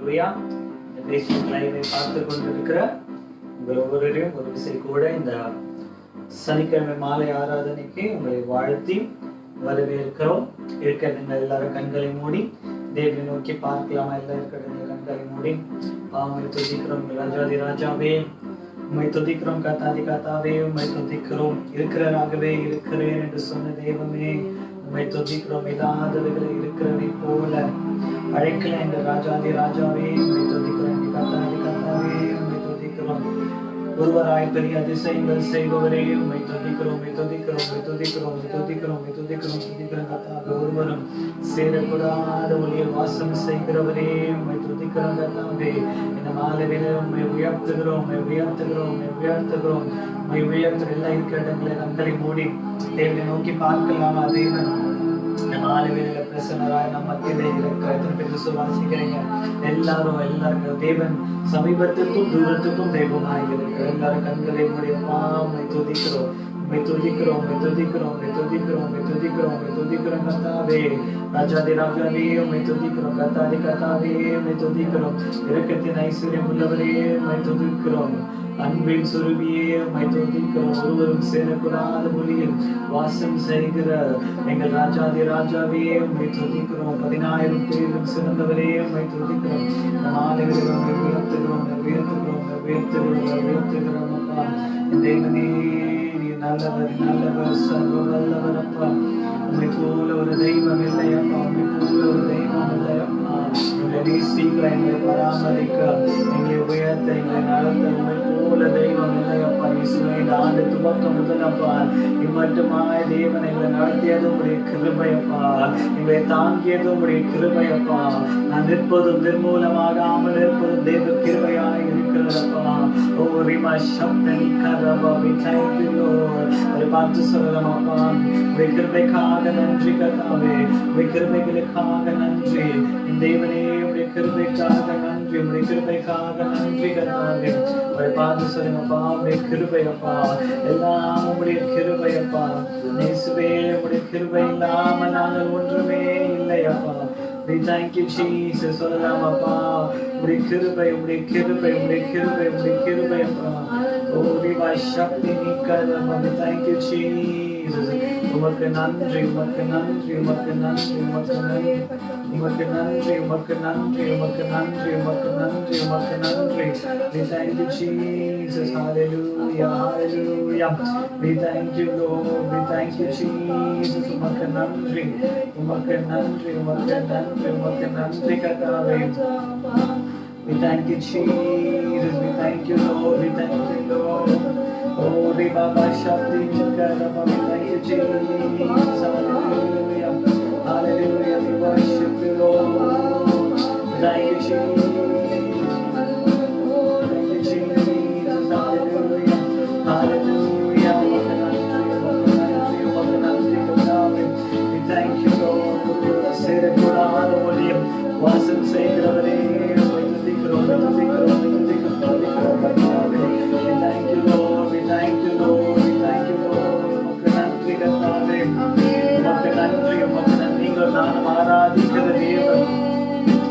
ஹalleluya. இந்த பேஸ்புக் லைவை பார்த்து கொண்டிருக்கிற உங்கள் ஒவ்வொருவரையும் ஒரு விசை கூட இந்த சனிக்கிழமை மாலை ஆராதனைக்கு உங்களை வாழ்த்தி வரவேற்கிறோம். இருக்கிற நீங்கள் எல்லாரும் கண்களை மூடி தேவனை நோக்கி பார்க்கலாமா? எல்லாம் இருக்கிற கண்களை மூடி உம்மை துதிக்கிறோம் ராஜாதி ராஜாவே, உம்மை துதிக்கிறோம் கர்த்தாதி கர்த்தாவே, உம்மை துதிக்கிறோம் இருக்கிறாகவே இருக்கிறேன் என்று சொன்ன தெய்வமே, உம்மை துதிக்கிறோம் இல்லாதவர்களை இருக்கிறவை போல அழைக்கல என்ற ராஜாதி ராஜாவே, உம்மை துதிக்கிறோம் கர்த்தாதி கர்த்தாவே, உம்மை துதிக்கிறோம் ஒருவராய் பெரிய அதிசயங்கள் செய்பவரே, உம்மை துதிக்கிறோம் உம்மை துதிக்கிறோம் உம்மை துதிக்கிறோம் உம்மை துதிக்கிறோம் உம்மை துதிக்கிறோம் துதிக்கிறோம் கர்த்தாவே, ஒருவரும் சேரக்கூடாத ஒளியில் வாசம் செய்கிறவரே, உம்மை துதிக்கிறோம் கர்த்தாவே. இந்த மாலையில உம்மை உயர்த்துகிறோம் உம்மை உயர்த்துகிறோம் உம்மை உயர்த்துகிறோம் உம்மை உயர்த்துகிற எல்லா இருக்கிற இடங்களை கண்களை மூடி தேவனை நோக்கி பார்க்கலாமா? தேவன் இந்த மாலையில பிரசன்னராய் நம்ம மத்தியிலே இருக்கிற எத்தனை பேர் விசுவாசிக்கிறீங்க? எல்லாரும் தேவன் சமீபத்துக்கும் தூரத்துக்கும் தெய்வமாய் இருக்கிற எல்லாரும் கண்களை மூடி உம்மை துதிக்கிறோம் உம்மை துதிக்கிறோம் உம்மை துதிக்கிறோம் உம்மை துதிக்கிறோம் உம்மை துதிக்கிறோம் உம்மை துதிக்கிறோம் கர்த்தாவே, ராஜாதி ராஜாவே, உம்மை துதிக்கிறோம் கர்த்தாதி கர்த்தாவே, உம்மை துதிக்கிறோம் இரக்கத்தின் ஐஸ்வர்யம் உள்ளவரே, உம்மை துதிக்கிறோம் அன்பின் சுருபியே, உம்மை துதிக்கிறோம் ஒருவரும் சேரக்கூடாத ஒளியில் வாசம் செய்கிற எங்கள் ராஜாதி ராஜாவே, உம்மை துதிக்கிறோம் 10,000 பேரும் சிறந்தவரே, உம்மை துதிக்கிறோம் நாளைகளில் உம்மை உயர்த்துகிறோம் உயர்த்துகிறோம் உயர்த்துகிறோம் உயர்த்துகிறோம் அப்பா. தேவனே நல்லவர் நல்லவர் சர்வ வல்லவர் அப்பா, உம்மை போல ஒரு தெய்வம் இல்லை அப்பா, உம்மை போல ஒரு தெய்வம் இல்லை அப்பா. எங்களை நேசிக்க, எங்களை பராமரிக்க, எங்களை உயர்த்த, எங்களை நடத்த உம்மை போல தெய்வம் இல்லை அப்பா. இயேசுவே, இந்த ஆண்டு துவக்கம் முதல் அப்பா இம்மட்டுமாய் தேவன் எங்களை நடத்தியது உம்முடைய கிருபை அப்பா, எங்களை தாங்கியது உம்முடைய கிருபை அப்பா. நான் நிற்பதும் நிர்மூலமாகாமல் இருப்பதும் தேவ கிருபையாய் இருக்கிறதப்பா. ஓ ரிமா சப்தனி கரபா, we thank you Lord. அதை பார்த்து சொல்லலாம் அப்பா, உம்முடைய கிருபைக்காக நன்றி கர்த்தாவே, உம்முடைய கிருபைகளுக்காக நன்றி தேவனே, உம்முடைய கிருபைக்காக நன்றி, உம்முடைய கிருபைக்காக நன்றி கர்த்தாவே. அதை பார்த்து சொல்லுங்க அப்பா, உம்முடைய கிருபை அப்பா, எல்லாம் உம்முடைய கிருபை அப்பா. இயேசுவே, உம்முடைய கிருபை இல்லாமல் நாங்கள் ஒன்றுமே இல்லை அப்பா. We thank you Jesus. சொல்லலாம் அப்பா, உம்முடைய கிருபை உம்முடைய கிருபை உம்முடைய கிருபை உம்முடைய கிருபை அப்பா. ஓ தேவா சக்தி நீக்கறப்பா. We thank you Jesus. உமக்கு நன்றி உமக்கு நன்றி உமக்கு நன்றி உமக்கு நன்றி உமக்கு நன்றி உமக்கு நன்றி உமக்கு நன்றி உமக்கு நன்றி உமக்கு நன்றி. We thank you Jesus. Hallelujah hallelujah. We thank you Lord. We thank you Jesus. உமக்கு நன்றி உமக்கு நன்றி உமக்கு நன்றி உமக்கு நன்றி கர்த்தாவே. We thank you Jesus. We thank you Lord. We thank you Lord. Oh Re Baba Shakti Nikarama. We thank you Jesus. Hallelujah hallelujah. We worship you Lord. Thank you Jesus. Thank you Jesus. Hallelujah hallelujah. உமக்கு நன்றி கர்த்தாவே. We thank you Lord. சேரக்கூடாத ஒளியில் வாசம் செய்கிறவரே,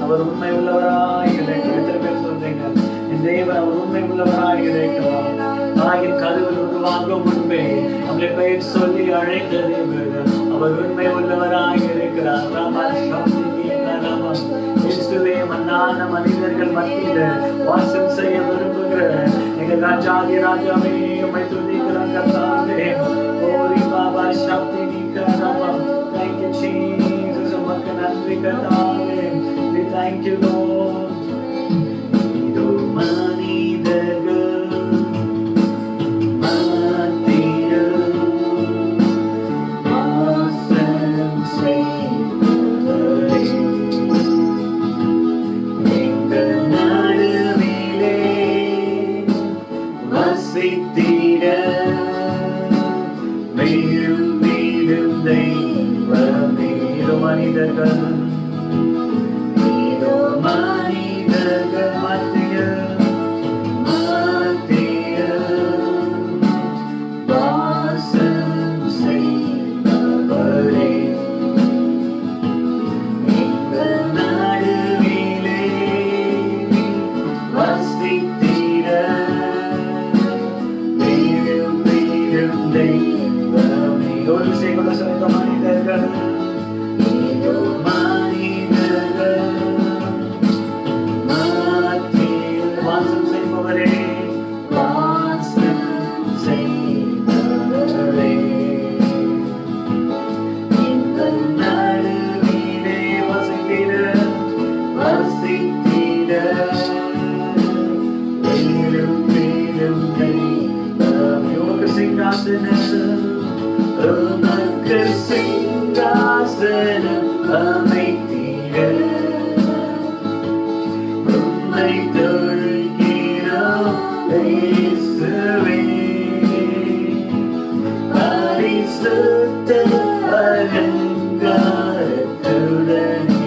அவர் உண்மை உள்ளவராய் இருக்கிறார் சொல்றீங்க. என் தேவன் அவர் உண்மை உள்ளவராய் இருக்கிறார். தாயின் கதவில் உருவாக முன்பே நம்மளை பெயர் சொல்லி அழைத்த தேவன் அவர் உண்மை உள்ளவராய் இருக்கிறார். இயேசுவே, மன்னான மனிதர்கள் மத்தியில வாசம் செய்ய விரும்புகிற எங்கள் ராஜாதி ராஜாவே, உம்மை துதிக்கிறோம் கர்த்தாவே. ஓரி பாபா சக்தி நீக்கறப்பா. Thank you Jesus. உமக்கு நன்றி கர்த்தாவே. We thank you Lord. இதோ மனிதர்கள் மத்தியில் வாசம் செய்கிறவரே, எங்கள் நடுவிலே வசித்திட மேலும் மேலும் தெய்வமே. இதோ மனிதர்கள் ஒரு விஷயம் கூட சொல்லுங்க, மனிதர்கள் வாசம் செய்பவரே, சிங்காசனம் அமைத்தீர, உம்மை தொழுகிறோம் இயேசுவே, பரிசுத்த அலங்காரத்துடனே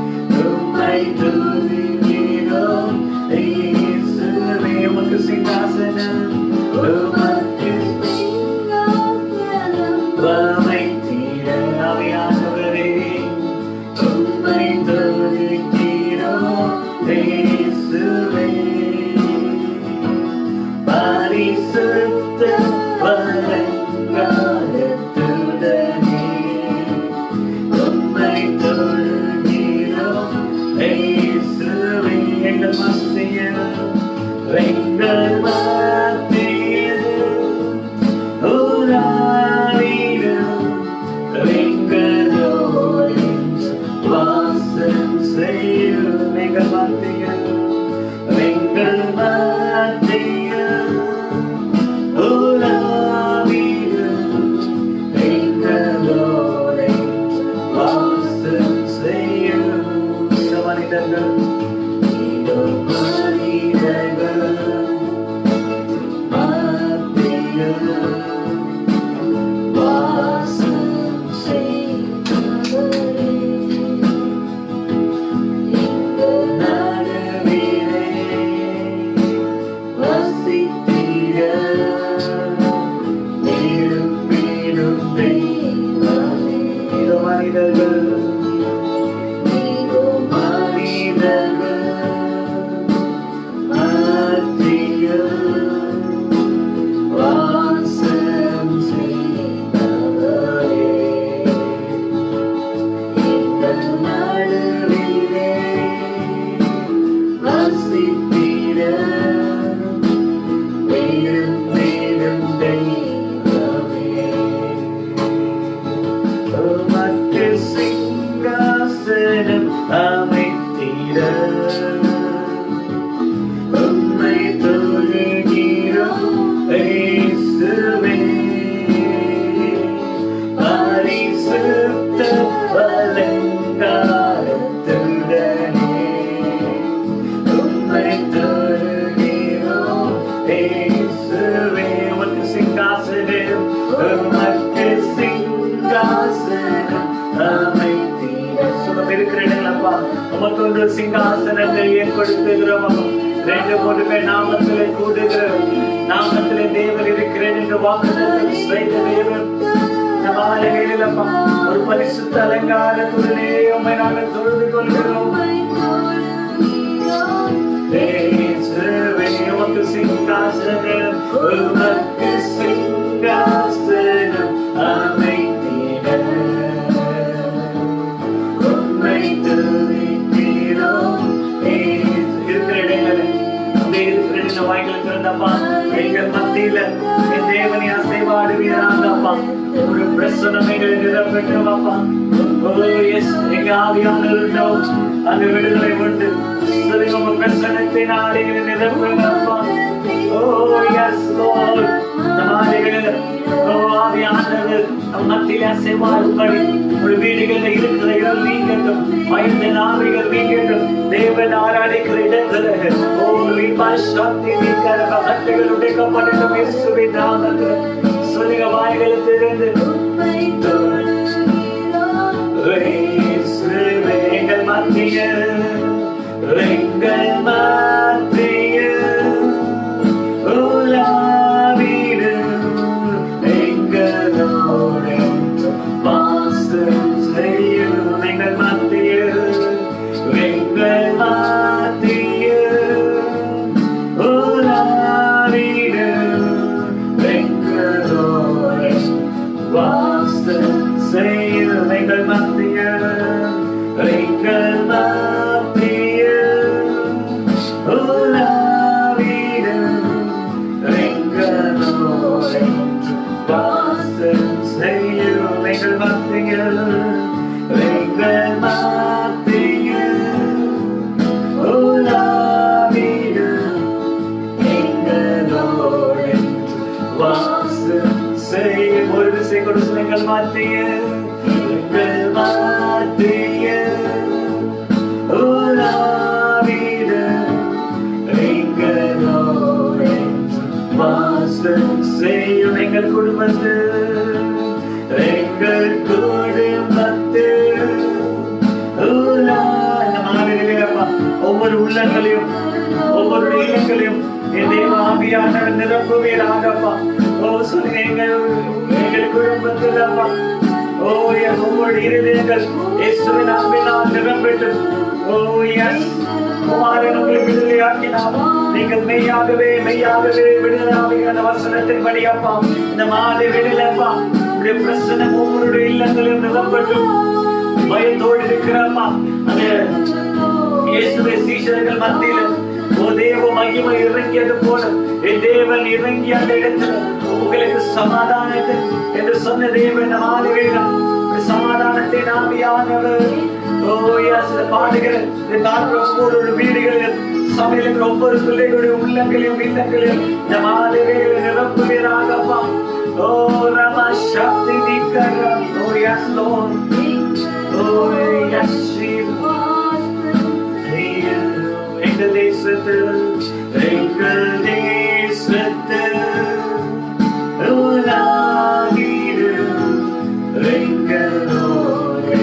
உம்மை தொழுகிறோம் இயேசுவே. உமக்கு சிங்காசனம் உமக்கொன்று சிங்காசனத்தை ஏற்படுத்துகிறோம். ரெண்டு மூணு பேர் நாமத்திலே கூடுகிறோம். நாமத்திலே தேவன் இருக்கிறேன் என்று வாக்குத்தத்தம் செய்த தேவன் இந்த மாலைகளில் அப்பா ஒரு பரிசுத்த அலங்காரத்துடனே உம்மை நாங்கள் தொழுது கொள்கிறோம். உமக்கு சிங்காசனம், உமக்கு சிங்காசனம் அமைத்திட உம்மை துதிக்கிறோம். இருக்கிற இடங்களில் அப்படியே இருக்கிற இந்த வாய்களுக்கு இருந்தப்பா எங்கள் மத்தியில என் தேவனை அசைவாடுவீராங்க அப்பா. ஒரு பிரசனம் எங்களை நிரப்பட்டும் அப்பா. எங்க ஆவியானவர்கள் அந்த விடுதலை உண்டு. உங்க பிரசனத்தை நாளைகளை நிரப்புங்க அப்பா. மத்தியில அசைவாடும்படி ஒரு வீடுகளில் இருக்கிற இடம் நீங்கட்டும். பயந்த நாவிகள் நீங்கட்டும். தேவன் ஆராதிக்கிற இடத்துல சாந்தி நீக்கிற கட்டுகள் உடைக்கப்படட்டும். இயேசுவின் நாமத்தில் சொல்லுங்க வாய்களை திறந்து எங்கள் மத்தியில் எங்கள் மத்தியில் உலாவிடு எங்களோடு வாசம் செய்யும். எங்கள் மத்தியில் எங்கள் மத்தியில் உலாவிடு எங்களோடு செய்யும் எங்கள் மத்தியில் எங்கள் மத்தியில் உலாவிடும் எங்களோடு வாசம் செய்யும். ஒரு திசை கொடுத்து எங்கள் மத்தியில் எங்கள் மத்தியில் உலாவிடும் எங்களோடு வாசம் செய்யும். எங்கள் குடும்பத்தில் எங்கள் குடும்பத்தில் ஒவ்வொரு உள்ளங்களையும் ஒவ்வொரு இல்லங்களையும் என் தேவ ஆவியானவர் நிரப்புவீராகப்பா. ஓ சொல்லுங்க எங்கள் குடும்பத்தில் அப்பா. ஓ எஸ் ஒவ்வொரு இருதயங்கள் இயேசுவின் அன்பினால் நிரம்பட்டும். ஓ எஸ் குமாரன் உங்களை விடுதலையாக்கினார். நீங்கள் மெய்யாகவே மெய்யாகவே விடுதலையாகிற வசனத்தின்படி அப்பா இந்த மாலை விடுதலைப்பா உடைய பிரசன்னம் ஒவ்வொருடைய இல்லங்களிலும் நிரம்பட்டும். பயத்தோடு இருக்கிறப்பா அந்த இயேசுவின் சீஷர்கள் மத்தியில் ஓ தேவ மகிமை இறங்கியது போல என் தேவன் இறங்கி அந்த இடத்துல உங்களுக்கு சமாதானத்தை என்று சொன்ன தேவன் மாலை வேணும். சமாதானத்தை ஆவியானவர் ஓ எஸ் பாடுகிற ஒவ்வொரு வீடுகளில் சமையல் ஒவ்வொரு பிள்ளைகளுடைய உள்ளங்களையும் இல்லங்களையும் இந்த மாலை வேலை நிரப்புவீராகப்பா. ஓ ரமா சக்தி நிக்கரம். ஓ எஸ் லோன். ஓ எஸ் எங்கள் தேசத்தில் எங்கள் தேசத்தில் உலாவிடும் எங்களோடு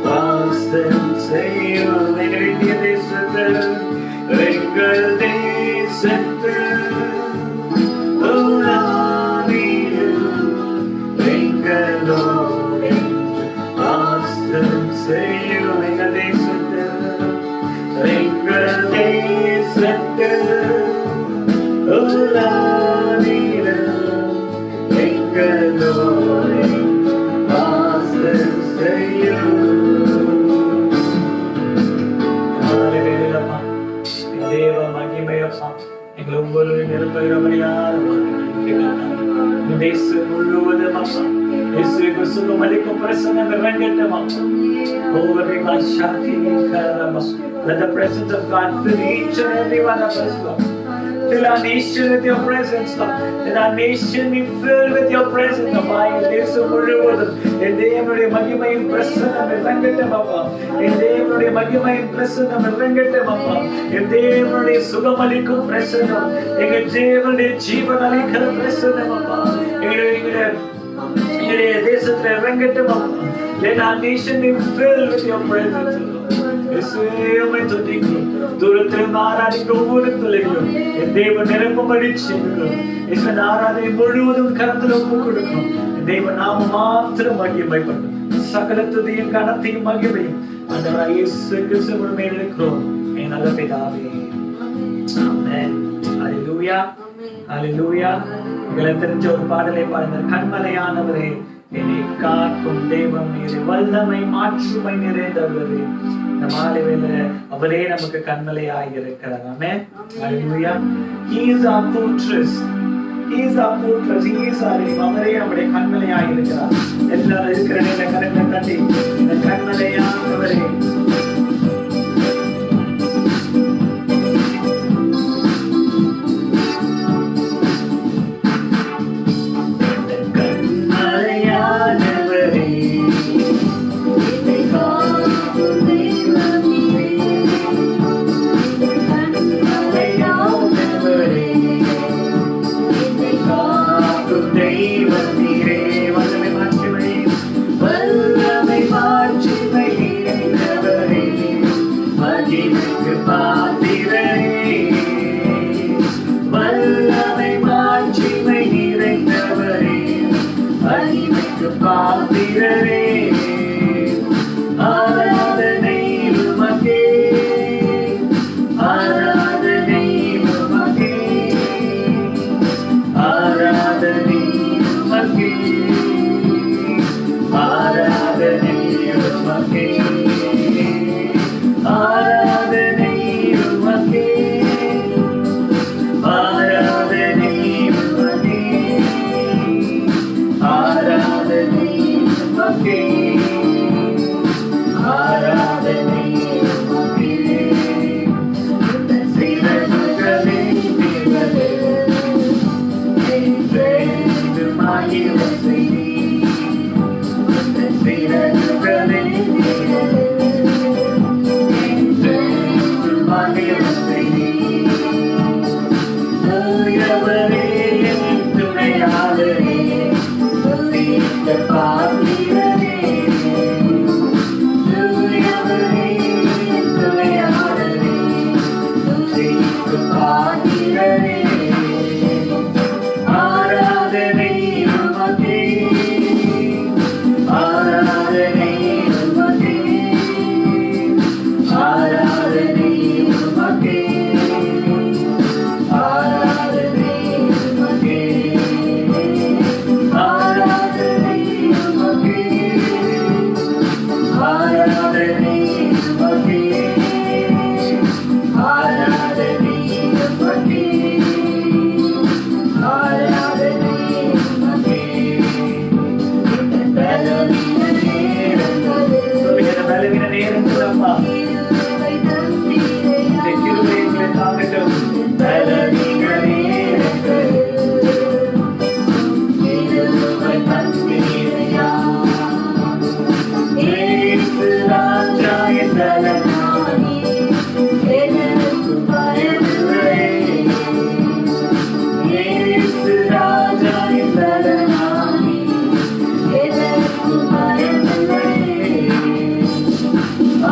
வாசம் செய்யும். எங்கள் இந்திய தேசத்தில் எங்கள் தேசத்தில் உலாவிடும் எங்களோடு வாசம் செய்யும். எங்கள் தேசத்தில் எங்கள் தேசத்தில் உலாவிடும் எங்களோடு வாசம் செய்யும். தேவ மகிமையப்பா எங்களை ஒவ்வொரு நிரப்புகிறவரையார் தேசம் முழுவதும் அப்பா இயேசுவுக்கு சுகம் அளிக்கும் பிரசன்னம் இறங்கட்டும் அப்பா. Let the presence of God fill each and every one of us, Lord. Fill our nation with your presence, Lord. Let our nation be filled with your presence, Lord. தேசம் முழுவதும் என் தேவனுடைய மகிமையின் பிரசன்னம் இறங்கட்டும் அப்பா. என் தேவனுடைய மகிமையின் பிரசன்னம் இறங்கட்டும் அப்பா. என் தேவனுடைய சுகம் அளிக்கும் பிரசன்னம், எங்கள் தேவனுடைய ஜீவன் அளிக்கிற பிரசன்னம் அப்பா எங்களுடைய தேசத்துல இறங்கட்டும் அப்பா. Let our nation be filled with your presence, Lord. தூரத்திலும் ஆராதிக்க ஒவ்வொரு பிள்ளைகளும் என் தேவன் நிரம்படி செய்யும். ஆராதனை முழுவதும் கருத்தில் ஒப்பு கொடுக்கும். தேவ நாம மாத்திரம் மகிமைப்படும். சகல துதியும் கனத்தையும் மகிமையும் அந்த இயேசு கிறிஸ்துவின் மேல் இருக்கிறோம் என் நல்ல பிதாவே. ஆமென். ஹல்லேலூயா ஹல்லேலூயா. உங்களுக்கு தெரிஞ்ச ஒரு பாடலை பாடுங்க. கண்மலையானவரே என்னை காக்கும் தெய்வம் நீரே, வல்லமை மாற்றுமை நிறைந்தவரே. இந்த மாலை வேளையில அவரே நமக்கு கண்மலையாய் இருக்கிறார். ஆமென். ஹல்லேலூயா. He is our fortress. He is our fortress. He is our name. அவரே நம்முடைய கண்மலையாய் இருக்கிறார். எல்லாரும் இருக்கிற நேர கரங்களை தட்டி இந்த கண்மலையானவரே ஆராதனை உமக்கே ஆராதனை உமக்கே சிறகுகளே திகழே என்று மகிமை செய்தி சிறகுகளே திகழே என்று மகிமை செய்தி தூயவரே என் துணையாளரே துதிக்க பாத்திரரே தூயவரே என் துணையாளரே துதிக்க பாத்திரரே ஆராதனை உமக்கே ஆராதனை உமக்கே ஆராதனை உமக்கே ஆராதனை உமக்கே ஆராதனை உமக்கே ஆராதனை உமக்கே ஆராதனை உமக்கே ஆராதனை உமக்கே பலவீன நேரங்கள் அம்மா இந்த கிருபைகளை தாங்கட்டும் பலவீன நேரங்கள் கிருபை தந்தீரையா இயேசு ராஜா என் பலனானி எனக்கு பயமில்லை இயேசு ராஜா என் பலனானி எனக்கு பயமில்லை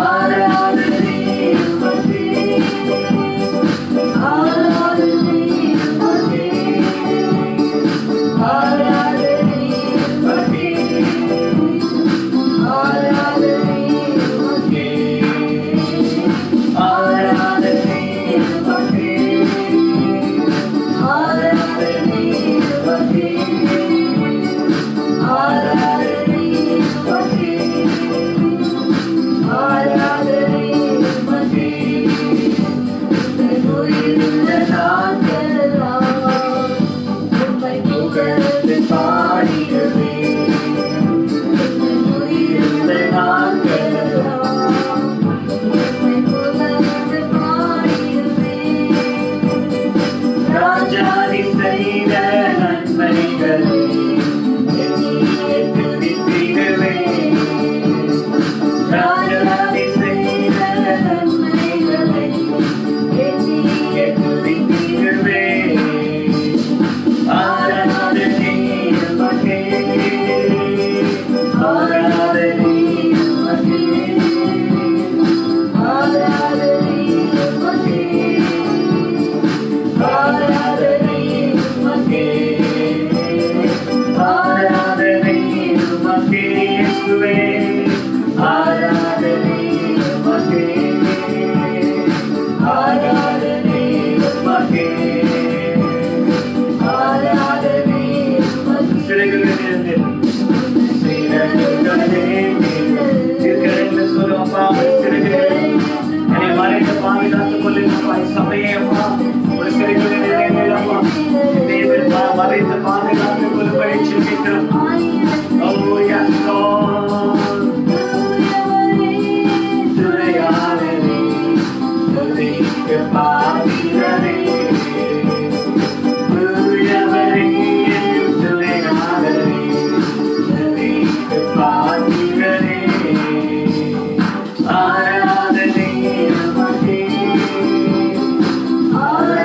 ஆராதனை உமக்கே ஆராதனை உமக்கே ஆராதனை உமக்கே ஆராதனை உமக்கே ஆராதனை உமக்கே ஆராதனை உமக்கே ஆராதனை உமக்கே ஆராதனை உமக்கே உயிருள்ள நாட்களெல்லாம் உம்மை புகழ்ந்து பாடிடுவே உயிருள்ள நாட்களெல்லாம் உம்மை புகழ்ந்து பாடிடுவே ராஜாதி செய்த நன்மைகளை எண்ணியே துதித்திடுவே ராஜாதி செய்த நன்மைகளை எண்ணியே துதித்திடுவே ஆராதனை உமக்கே ஆராதனை உமக்கே ஆராதனை உமக்கே ஆராதனை உமக்கே ஆராதனை உமக்கே இயேசுவே ஆராதனை உமக்கே ஆராதனை உமக்கே ஆராதனை உமக்கே சிறைகளிலிருந்து சிறைகளிலே இருக்கிற சொல்லுவப்பா சிறைகளில் என்னை மறைத்து பாதுகாத்துக் கொள்ளுங்கப்பா சமயம்மா ஒரு சிறைகளிலே அப்பா தேவன் மறைத்து பாதுகாத்துக் கொள்ளும்படி ஜெபிக்கிறோம் Oh yes Lord துணையாளரே துதிக்க பாத்திரரே தூயவரே என் துணையாளரே துதிக்க பாத்திரரே ஆராதனை உமக்கே ஆராதனை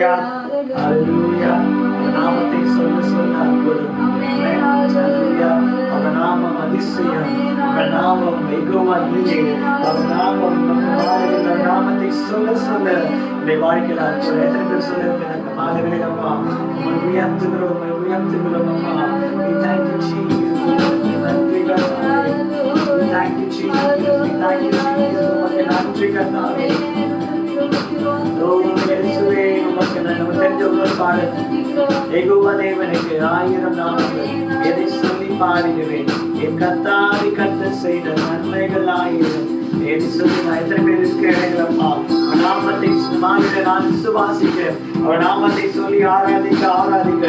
ஹalleluya ஹalleluya நாமத்தை சொல்ல சொல்ல அற்புதம் ஹalleluya அவர் நாமம் அதிசயம் அவர் நாமம் மிகவும் அவர் நாமம் நம்ம நாமத்தை சொல்ல சொல்ல இந்த வாழ்க்கையில அற்புதம் எத்தனை பேர் சொல்லிருக்காங்க ஹalleluya அம்மா உயர்த்துகிறோம் அம்மா we thank you Jesus நன்றி we thank you Jesus we thank you Jesus உமக்கு நன்றி கர்த்தாவே இயேசுவே உமக்கு நம்ம தெரிஞ்சவங்க பாடுங்க யெகோவா தேவனுக்கு 1000 நாமங்கள் எதை சொல்லி பாடுகிறேன் என் கர்த்தாவே கர்த்தர் செய்த நன்மைகள் 1000 எதை சொல்லி நான் எத்தனை பேர் இருக்கிறேங்களப்பா நாமத்தை நான் விசுவாசிக்கிறேன் அவர் நாமத்தை சொல்லி ஆராதிக்க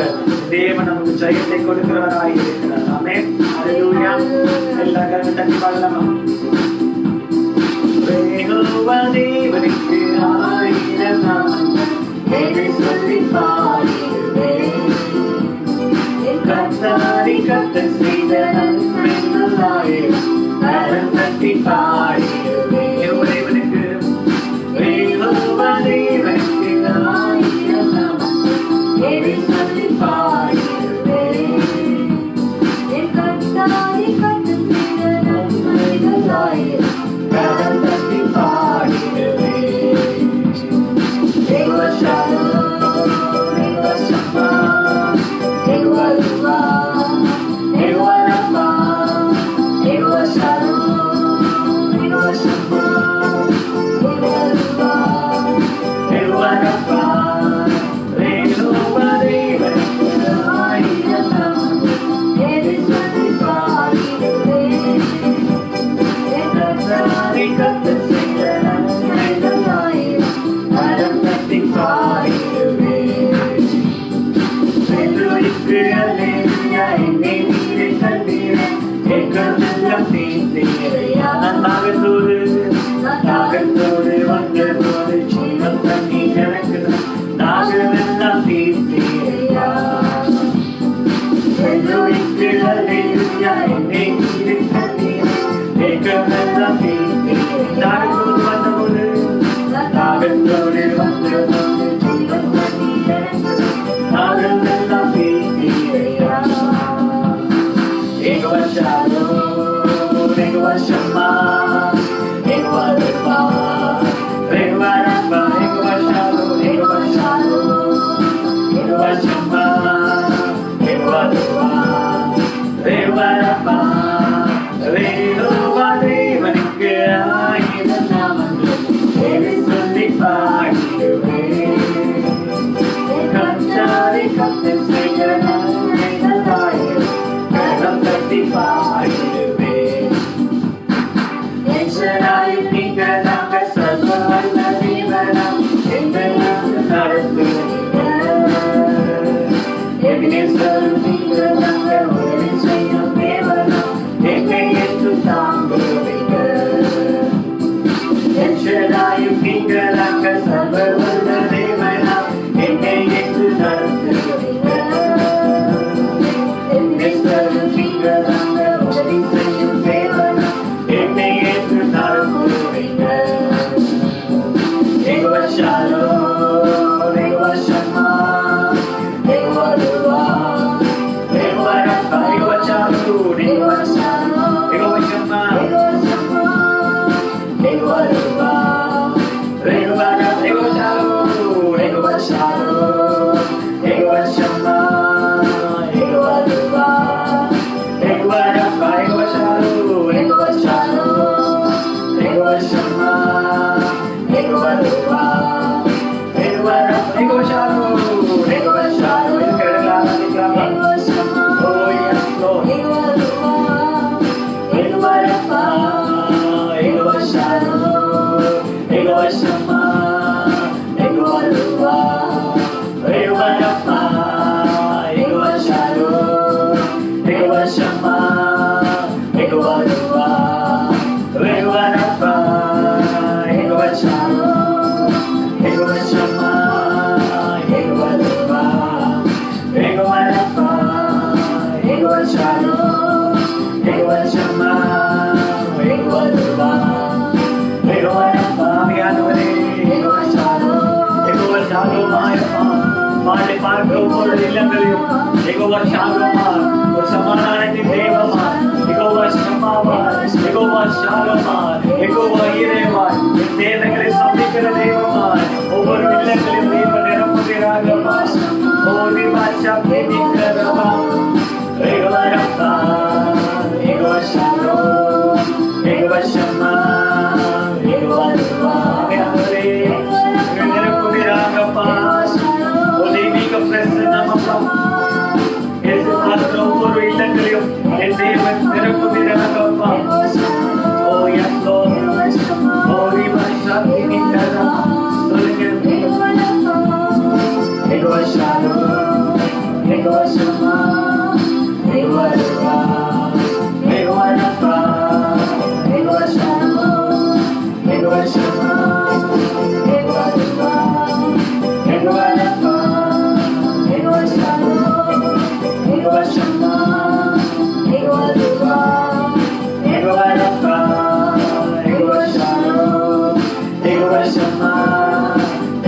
தேவன் நமக்கு ஜெயத்தை கொடுக்கிறவராய் இருக்கிறார் ஆமென் ஹalleluya எல்லா கரங்களை தட்டி பாடலாமா யெகோவா தேவனுக்கு 1000 நாமங்கள் எதை சொல்லி பாடுகிறேன் என் கர்த்தாவே கர்த்தர் செய்த நன்மைகள் 1000 கரம் தட்டி பாடுகிறேன் யெகோவா தேவனுக்கு 1000 நாமங்கள் எதை சொல்லி பாடுகிறேன் என் கர்த்தாவே கர்த்தர் செய்த நன்மைகள் 1000 கரம் தட்டி பாடுகிறேன் Jehovah Shalom Jehovah Shammah Jehovah Ruah Jehovah Rapha Jehovah Shalom Jehovah Shammah Jehovah Ruah Jehovah Rapha Jehovah தேவனுக்கு 1000 நாமங்கள் எதை சொல்லி பாடுகிறேன் என் கர்த்தாவே கர்த்தர் செய்த நன்மைகள் 1000 கரம் தட்டி பாடுகிறேன் அல்லேலூயா என்னை நீரே கண்டீரே எங்கெல்லாம் தீர்த்தீரையா நாகத்தோடு வந்ததோடு ஜீவன் தண்ணீர் எனக்கு நாகமெல்லாம் தீர்த்தீரையா அல்லேலூயா என்னை நீரே கண்டீரே எங்கெல்லாம் தீர்த்தீரே நாகத்தோடு வந்ததோடு வந்ததோடு ஜீவன் தண்ணீர் எனக்கு நாகமெல்லாம் தீர்த்தீரையா Jehovah Shalom Jehovah Shammah Jehovah Ruah Jehovah Rapha Jehovah Shalom Jehovah Shammah Jehovah Ruah Jehovah Rapha Jehovah தேவனுக்கு 1000 நாமங்கள் எதை சொல்லி பாடுகிறேன் கர்த்தாவே கர்த்தர் செய்த நன்மைகள் 1000 கரம் தட்டி பாடுகிறேன் என் ஷடாயும் நீங்களாக சர்வ வல்ல தேவனாம் எங்களாக நடத்துகிறீர் எபினேசரும் நீங்களாக உதவி செய்யும் தேவனாம் எங்களை என்றும் தாங்குவீர்கள் என் ஷடாயும் நீங்களாக சர்வ வல்ல தேவனாம் எங்களை என்று நடத்துகிறீர்கள் எபினேசரும் நீங்களாக உதவி செய்யும் தேவனாம் என்னை என்று நடத்துவீர்கள் Jehovah Shalom Jehovah Shammah Jehovah Ruah Jehovah Rapha Jehovah Shalom Jehovah Shammah Jehovah Ruah Jehovah Rapha Jehovah Shalom Jehovah Shammah Jehovah Ruah Jehovah Rapha Jehovah Shalom Jehovah Shammah Jehovah Ruah Jehovah Rapha Jehovah Shalom Jehovah oh yes Lord Jehovah Rapha Jehovah Shalom Jehovah Shammah Jehovah Ruah Jehovah Rapha Jehovah Shalom Jehovah Shammah Jehovah Ruah Jehovah Rapha Jehovah Shalom Jehovah Shammah Jehovah வாழ்வை பார்க்கிற ஒவ்வொரு இல்லங்களையும் யெகோவா ஷாலோமா, ஒரு சமாதானத்தின் தேவமா, யெகோவா ஷமாவா, யெகோவா ஷாலோமா, யெகோவா ஈரேவா, தேவங்களை சந்திக்கிற தேவமா, ஒவ்வொரு இல்லங்களையும் தேவன் நிரப்புகிறாரமா. ஓ திவா சக்தி நிக்கிறவா, Jehovah Rapha, Jehovah Shalom, Jehovah Shammah, Jehovah ரப்பா, ஆண்டவரே நிரப்புகிறாரப்பா. ஓ தெய்வீக பிரசன்னமப்பா, ஒவ்வொரு இல்லங்களையும் என் தேவன் நிரப்புகிறாரப்பா. ஓ எஸ் லார்ட், ஓ திவா சக்தி நிக்கிறவா, சொல்லுங்க Jehovah Shalom, Jehovah Shammah, Jehovah Rapha, Jehovah Rapha, Jehovah Shalom, Jehovah Shammah, Jehovah Rapha, Jehovah Rapha, Jehovah Shalom, Jehovah Shammah, Jehovah Rapha, Jehovah Rapha, Jehovah Shalom, Jehovah Shammah,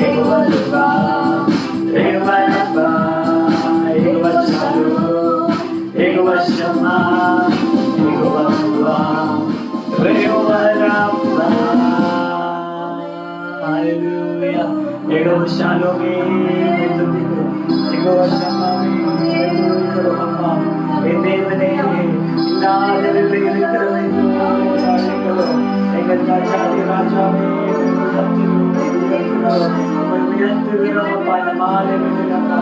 Jehovah Rapha, Jehovah Rapha, Jehovah Shalom, Jehovah Shammah, Jehovah Rapha, Jehovah ரப்பா. ஹalleluya. யெகோவா ஷாலோமே, யெகோவா ஷமாவே, யெகோவா என் தேவனே, இல்லாதவர்கள் இருக்கிறவை எங்கள் ராஜாவே, ராஜாவே, உயர்த்துகிறோம் இந்த மாலை வேளையிலப்பா.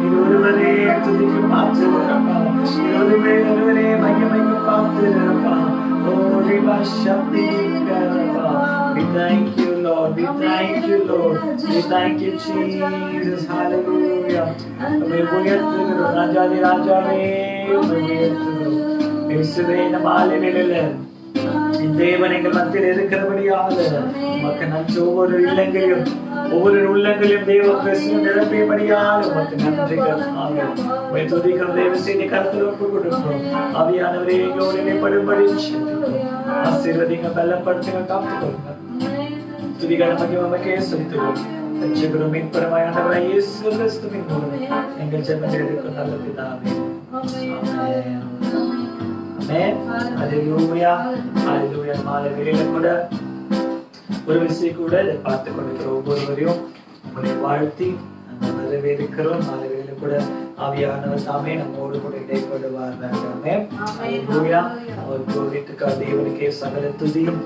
இது ஒருவரே துதிக்கு பார்த்துகிறப்பா, இது ஒருவரே மையமைக்கு பார்த்துகிறப்பா. ஓ ரிவா சக்தி இருக்கிறப்பா. We thank you Lord, we thank you Lord, we thank you Jesus, hallelujah. உம்மை உயர்த்துகிறோம் ராஜாவே, ராஜாவே, உம்மை உயர்த்துகிறோம் இயேசுவே. இந்த மாலை வேளையில தேவன் எங்கள் மத்தியில் இருக்கிறபடியாக உமக்கு நன்றி. ஒவ்வொரு இல்லங்களையும் ஒவ்வொரு உள்ளங்களையும் தேவ பிரசன்னம் நிரப்பியபடியாக உமக்கு நன்றி கர்த்தாவே. உம்மை துதிக்கிறோம் தேவ செய்தி கருத்தில் ஒப்புக் கொடுக்கிறோம். ஆவியானவரே எங்களோடு இடைப்படும்படி ஜெபிக்கிறோம். ஆசீர்வதிங்க, பலப்படுத்துங்க, காத்துக்கொள்ளுங்க. துதிகள் மகிமைக்கே செலுத்துகிறோம். ரட்சகரும் மீட்பருமானவராகிய இயேசு கிறிஸ்துவின் மூலம் எங்கள் ஜெபத்தை எடுக்கும் நல்ல பிதாவே. ஆமென். ஆமென். ஹalleluya. ஹalleluya. மாலை வேளையில கூட ஒரு விஷயம் கூட இதை பார்த்து கொண்டிருக்கிற ஒவ்வொருவரையும் உங்களை வாழ்த்தி நம்ம வரவேற்கிறோம். மாலை வேளையில கூட ஆவியானவர் தாமே நம்மோடு கூட இடைப்படுவார். ஹalleluya. அவர் கோரிட்டுக்காக தேவனுக்கே சகல துதியும்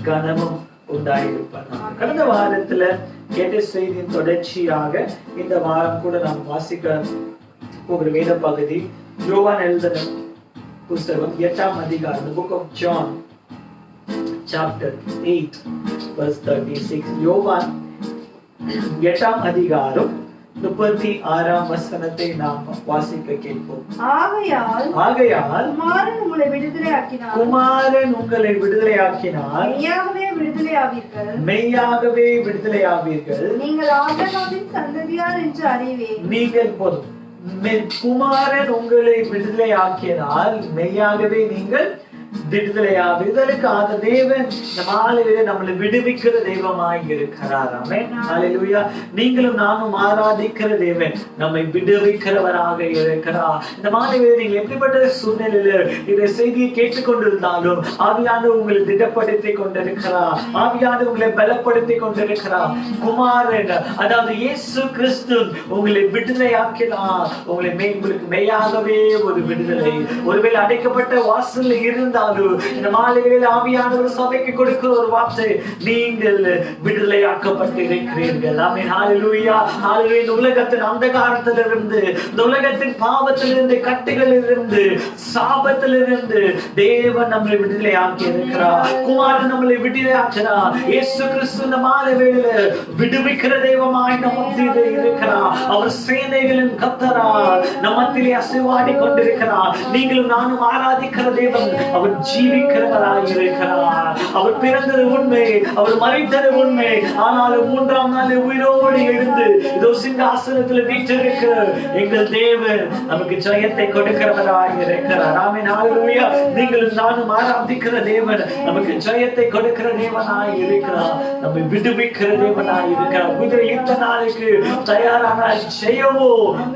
கனமும் உண்டாயிருப்பார். கடந்த வாரத்துல கேட்ட செய்தியின் தொடர்ச்சியாக இந்த வாரம் கூட நாம் வாசிக்க போகிற வேத பகுதி யோவான் எழுதின புஸ்தகம் 8ஆம் அதிகாரம், the book of John chapter 8 verse 36. யோவான் 8ஆம் அதிகாரம் 36ஆம் வசனத்தை நாம் வாசிக்க கேட்போம். ஆகையால் குமாரன் உங்களை விடுதலையாக்கினார், மெய்யாகவே விடுதலையாவீர்கள். நீங்கள் ஆபிரகாமின் சந்ததியார் என்று அறிவேன். நீங்கள் போதும், குமாரன் உங்களை விடுதலையாக்கினால் மெய்யாகவே நீங்கள் விடுதலையாவீர்களுக்காக தேவன் இந்த மாலையிலே நம்மளை விடுவிக்கிற தெய்வமாய் இருக்கிறார். ஆமென். ஹalleluya. நீங்களும் நானும் ஆராதிக்கிற தேவன் நம்மை விடுவிக்கிறவராக இருக்கிறார். இந்த மாலையிலே நீங்கள் எப்படிப்பட்ட சூழ்நிலையில இந்த செய்தியை கேட்டுக்கொண்டிருந்தாலும் ஆவியானவர் உங்களை திடப்படுத்தி கொண்டிருக்கிறார். ஆவியானவர் உங்களை பலப்படுத்தி கொண்டிருக்கிறார். குமாரன், அதாவது இயேசு கிறிஸ்து உங்களை விடுதலையாக்கினார். உங்களுக்கு மெய்யாகவே ஒரு விடுதலை. ஒருவேளை அடைக்கப்பட்ட வாசல்ல இருந்தாலும் இந்த மாலையில் ஆவியானவர் சபைக்கு கொடுக்கிற ஒரு வார்த்தை, நீங்கள் விடுதலையாக்கப்பட்டிருக்கிறீர்கள். ஆமென். ஹalleluya. ஹalleluya. இந்த உலகத்தின் அந்தகாரத்திலிருந்து, இந்த உலகத்தின் பாவத்திலிருந்து, கட்டுகளிலிருந்து, சாபத்திலிருந்து தேவன் நம்மளை விடுதலையாக்கி இருக்கிறார். குமாரன் நம்மளை விடுதலையாக்கினார். இயேசு கிறிஸ்து இந்த மாலை வேளையில விடுவிக்கிற தெய்வமாய் நம் மத்தியிலே இருக்கிறார். அவர் சேனைகளின் கர்த்தராய் நம் மத்தியிலே அசைவாடி கொண்டிருக்கிறார். நீங்களும் நானும் ஆராதிக்கிற தேவன் அவர் ஜீவிக்கிறவராய் இருக்கிறார். அவர் பிறந்தது உண்மை, அவர் மரித்தது உண்மை, ஆனாலும் 3ஆம் நாள் உயிரோடு எழுந்து இதோ சிங்காசனத்தில் வீற்றிருக்கிற எங்கள் தேவன் நமக்கு ஜெயத்தை கொடுக்கிறவராய் இருக்கிறார். ஆமென். ஹalleluya. நீங்களும் நானும் ஆராதிக்கிற தேவன் நமக்கு ஜெயத்தை கொடுக்கிற தேவனாய் இருக்கிறார். நம்மை விடுவிக்கிற தேவனாய் இருக்கிறார். குதிரை யுத்த நாளுக்கு தயாரான ஜெயமோ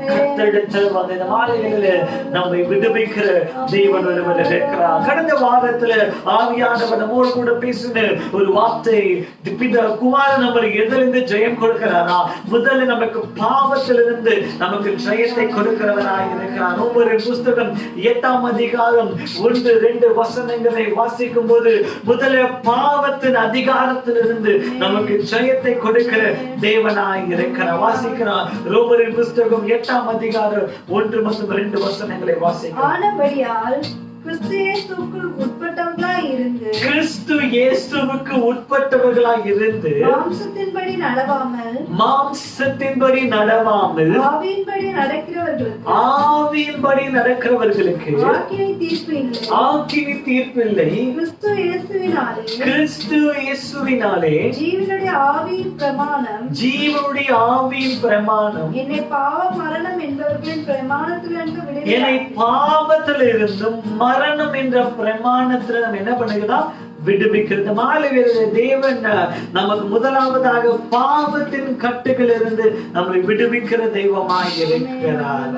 கர்த்தரிடத்தில் வந்து இந்த மாலைகளில் நம்மை விடுவிக்கிற தேவன் ஒருவர் இருக்கிறார். கடந்த வாரத்துல ஆவியானவர் நம்மோடு கூட பேசின ஒரு வார்த்தை, குமாரன் நம்மளுக்கு எதிலிருந்து ஜெயம் கொடுக்கிறாரா? முதல்ல நமக்கு பாவத்திலிருந்து நமக்கு ஜெயத்தை கொடுக்கிறவராய் இருக்கிறார். ரோமரின் புஸ்தகம் 8ஆம் அதிகாரம் 1-2 வசனங்களை வாசிக்கும் போது முதல்ல பாவத்தின் அதிகாரத்திலிருந்து நமக்கு ஜெயத்தை கொடுக்கிற தேவனாய் இருக்கிறார். வாசிக்கிறார் ரோமரின் புஸ்தகம் 8ஆம் அதிகாரம் 1 மற்றும் 2 வசனங்களை வாசிக்கிறோம். ஆனபடியால் கிறிஸ்து இயேசுவுக்கு உட்பட்டவர்களாய் இருந்து மாம்சத்தின்படி நடவாமல் ஆவியின்படி நடக்கிறவர்களுக்கு ஆக்கினை தீர்ப்பில்லை. கிறிஸ்து இயேசுவினாலே ஜீவனுடைய ஆவியின் பிரமாணம் என்னை பாவத்திலிருந்தும் மரணம் என்ற பிரமாணத்துல நம்ம என்ன பண்ணுகிறதா விடுவிக்கிறது. மாலையிலே தேவன் நமக்கு முதலாவதாக பாவத்தின் கட்டுகள் இருந்து நம்மை விடுவிக்கிற தெய்வமாய் இருக்கிறார்.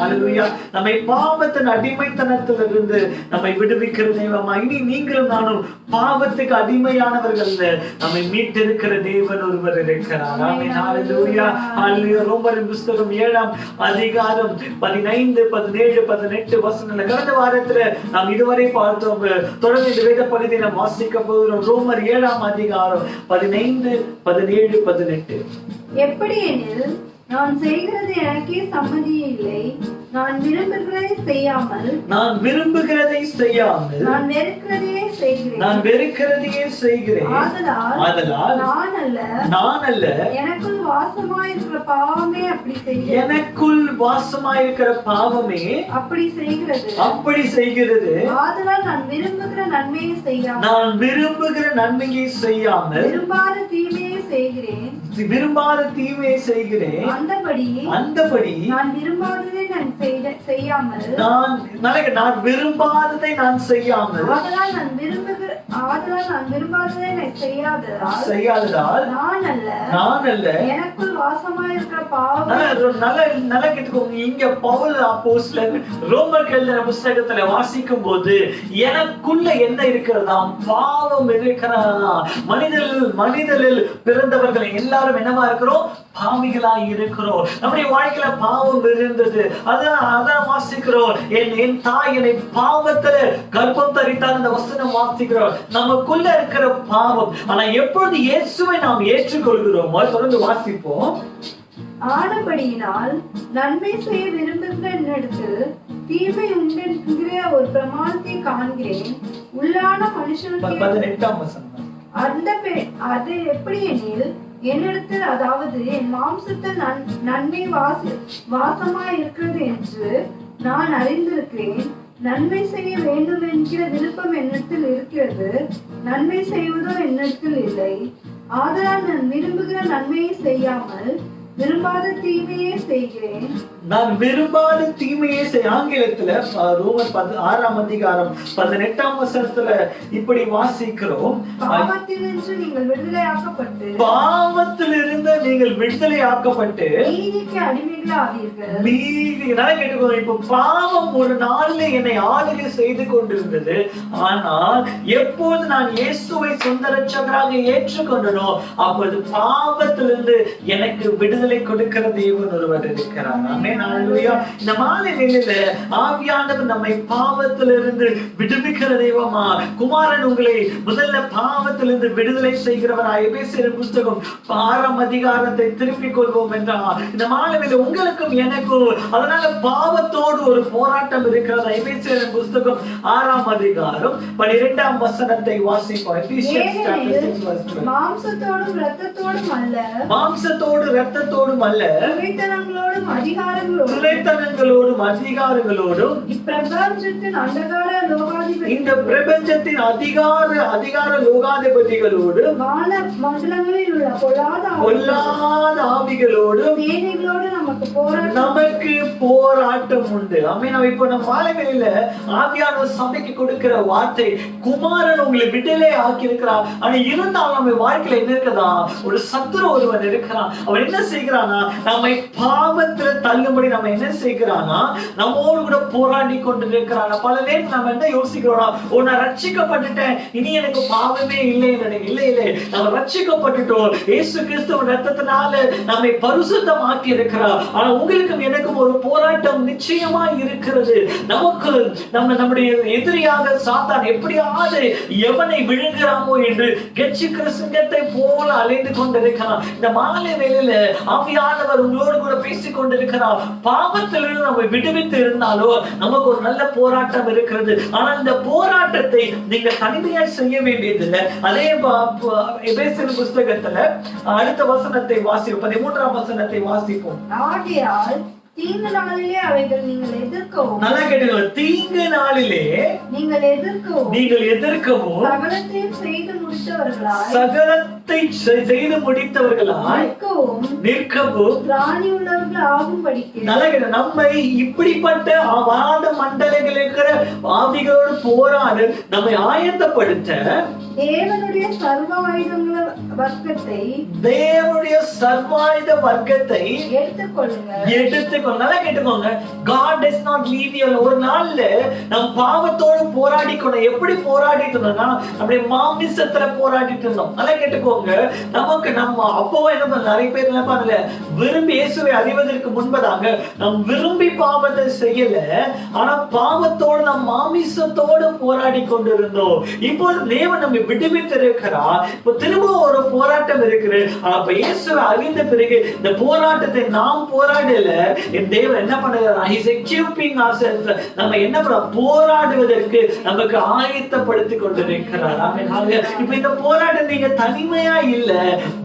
அல்லேலூயா. நம்மை பாவத்தின் அடிமைத்தனத்திலிருந்து நம்மை விடுவிக்கிற தெய்வமாய், இனி நீங்களும் நானும் பாவத்துக்கு அடிமையானவர்கள் நம்மை மீட்டிருக்கிற தேவன் ஒருவர் இருக்கிறார். ஆமென். அல்லேலூயா. அல்லேலூயா. ரோமரின் புஸ்தகம் 7ஆம் அதிகாரம் 15, 17, 18 வசனங்கள் கடந்த வாரத்துல நாம் இதுவரை பார்த்தோம். தொடர்ந்து இந்த வேத பகுதியை நாம் வாசிக்க போகிறோம். ரோமர் 7ஆம் அதிகாரம் 15, 17, 18. எப்படி எனில் நான் செய்கிறது எனக்கே சம்மதி இல்லை, நான் விரும்புகிறதை செய்யாமல் நான் வெறுக்கிறதையே செய்கிறேன். ஆதலால் நான் அல்ல எனக்குள் வாசமாயிருக்கிற பாவமே அப்படி செய்கிறது. ஆதலால் நான் விரும்புகிற நன்மையை செய்யாமல் விரும்பாத தீமையை செய்கிறேன். அந்தபடி நான் விரும்பாததை நான் செய்யாமல் ஆதலால் நான் விரும்பாததை செய்யாததால் நான் அல்ல எனக்குள் வாசமாயிருக்கிற பாவம். நல்லா கேட்டுக்கோங்க. இங்க பவுல் அப்போஸ்தலன் ரோமர் எழுதின புஸ்தகத்துல வாசிக்கும் போது எனக்குள்ள என்ன இருக்கிறதாம்? பாவம் இருக்கிறதா? மனிதரில் பிறந்தவர்கள் எல்லாரும் என்னவா இருக்கிறோம்? பாவிகளாய் இருக்கிறோம். நம்முடைய வாழ்க்கையில பாவம் இருந்தது. அதான் வாசிக்கிறோம். என் தாய் என்னை பாவத்துல கர்ப்பம் தரித்தார் அந்த வசனம் வாசிக்கிறோம். நமக்குள்ள இருக்கிற பாவம். ஆனா எப்பொழுது இயேசுவை நாம் ஏற்றுக்கொள்கிறோமோ, தொடர்ந்து வாசிப்போம். ஆனபடியினால் நன்மை செய்ய விரும்புகிற என்னிடத்தில் தீமை உண்டென்கிற ஒரு பிரமாணத்தை காண்கிறேன். உள்ளான மனுஷனுக்கு 18ஆம் வசனம். அது எப்படி எனில் என்னிடத்தில், அதாவது என் மாம்சத்தில் நன்மை வாசமாய் இருக்கிறது என்று நான் அறிந்திருக்கிறேன். நன்மை செய்ய வேண்டும் என்கிற விருப்பம் என்னிடத்தில் இருக்கிறது, நன்மை செய்வதோ என்னிடத்தில் இல்லை. ஆதலால் நான் விரும்புகிற நன்மையை செய்யாமல் விரும்பாத தீமையே செய்கிறேன். நான் விரும்பாத தீமையை ஆங்கிலத்துல ரோமர் 6ஆம் அதிகாரம் 18ஆம் வசனத்துல இப்படி வாசிக்கிறோம். பாவத்திலிருந்து நீங்கள் விடுதலையாக்கப்பட்டு நீதிக்கு அடிமைகளாவீர்கள். இப்ப பாவம் ஒரு நாள்ல என்னை ஆளுகை செய்து கொண்டிருந்தது. ஆனால் எப்போது நான் இயேசுவை சொந்த ரட்சகராக ஏற்றுக்கொண்டனோ அப்போது பாவத்திலிருந்து எனக்கு விடுதலை கொடுக்கிற தேவன் ஒருவர் இருக்கிறார். ஆமென். அல்லேலூயா. இந்த மாலை வேளையில ஆவியானவர் நம்மை பாவத்திலிருந்து விடுவிக்கிற தெய்வமா, குமாரன் உங்களை முதல்ல பாவத்திலிருந்து விடுதலை செய்கிறவராய். எபேசியர் புஸ்தகம் 6ஆம் அதிகாரத்தை திருப்பிக் கொள்வோம் என்றால் இந்த மாலை வேளையில உங்களுக்கும் எனக்கும் அதனால பாவத்தோடு ஒரு போராட்டம் இருக்கிறதா? எபேசியர் புஸ்தகம் 6ஆம் அதிகாரம் 12ஆம் வசனத்தை வாசிப்போம். மாம்சத்தோடும் இரத்தத்தோடும் அல்ல துரைத்தனங்களோடும் அதிகாரங்களோடும் இந்த பிரபஞ்சத்தின் அதிகார லோகாதிபதிகளோடு மண்டலங்களில் உள்ள பொல்லாத ஆவிகளோடு நமக்கு போராட்டம் உண்டு. ஆமென். இப்போ நம்ம மாலை வேளையில ஆவியானவர் சபைக்கு கொடுக்கிற வார்த்தை, குமாரன் உங்களை விடுதலை ஆக்கி இருக்கிறார். ஆனா இருந்தாலும் நம்ம வாழ்க்கையில என்ன இருக்குதா, ஒரு சத்துரு ஒருவன் இருக்கிறான். அவன் என்ன செய்கிறானா, நம்மை பாவத்துல தள்ளும்படி நம்ம என்ன செய்கிறானா, நம்மோடு கூட போராடி கொண்டு இருக்கிறான். பல நேரம் நம்ம என்ன யோசிக்கிறோம், நான் ரட்சிக்கப்பட்டுட்டேன், இனி எனக்கு பாவமே இல்லை. இல்லை, நம்ம ரட்சிக்கப்பட்டுட்டோம். இயேசு கிறிஸ்துவின் ரத்தத்தினால நம்மை பரிசுத்தமாக்கி இருக்கிறார். ஆனா உங்களுக்கும் எனக்கும் ஒரு போராட்டம் நிச்சயமா இருக்கிறது. நமக்கு நம்முடைய எதிரியாக சாத்தான் எப்படியாவது எவனை விழுகிறாமோ என்று கெச்சிக்கிற சிங்கத்தை போல அலைந்து கொண்டிருக்கிறான். இந்த மாலை வேளையில ஆவியானவர் உங்களோடு கூட பேசிக் கொண்டிருக்கிறார். பாவத்திலிருந்து நம்ம விடுவித்து இருந்தாலோ நமக்கு ஒரு நல்ல போராட்டம் இருக்கிறது. ஆனா இந்த போராட்டத்தை நீங்க தனிமையா செய்ய வேண்டியதில்லை. அதே எபேசியர் புஸ்தகத்துல அடுத்த வசனத்தை வாசிப்போம், 13ஆம் வசனத்தை வாசிப்போம். ஆகையால் தீங்கு நாளிலே அவைகள் நீங்கள் எதிர்க்கவும், நல்லா கேட்டுங்க, தீங்கு நாளிலே நீங்கள் எதிர்க்கவும் சகலத்தையும் செய்து முடித்தவர்களாய், சகலத்தை செய்து முடித்தவர்களாய் நிற்கவும் ராணி உள்ளவர்கள் ஆகும்படிக்கு, நல்லா கேட்டு, நம்மை இப்படிப்பட்ட வாத மண்டலங்கள் இருக்கிற ஆவிகளோடு போராட நம்மை ஆயத்தப்படுத்த தேவனுடைய சர்வாயுத வர்க்கத்தை எடுத்துக்கொள்ளுங்க. நல்லா கேட்டுக்கோங்க. God does not leave you alone. ஒரு நாள்ல நம் பாவத்தோடு போராடிக்கணும். எப்படி போராடிட்டோம்னா அப்படியே மாமிசத்துல போராடிட்டு இருந்தோம். நல்லா கேட்டுக்கோங்க. நமக்கு நம்ம அப்பவே என்ன நிறைய பேர் நினைப்பாங்கல்ல, விரும்பி இயேசுவை அறிவதற்கு முன்பதாக நாம் விரும்பி பாவத்தை செய்யல, ஆனா பாவத்தோடு நம் மாமிசத்தோடு போராடி கொண்டிருந்தோம். இப்போ தேவன் நம்ம விடுவித்து இருக்கிறார். இப்போ திரும்ப ஒரு போராட்டம் இருக்குது. அப்ப இயேசுவை அறிந்த பிறகு இந்த போராட்டத்தை நாம் போராடல, என் தேவன் என்ன பண்ணுகிறார், he is equipping ourselves. நம்ம என்ன பண்ண போராடுவதற்கு நமக்கு ஆயத்தப்படுத்தி கொண்டிருக்கிறார். ஆமென். இப்போ இந்த போராட்டம் நீங்க தனிமையா இல்ல,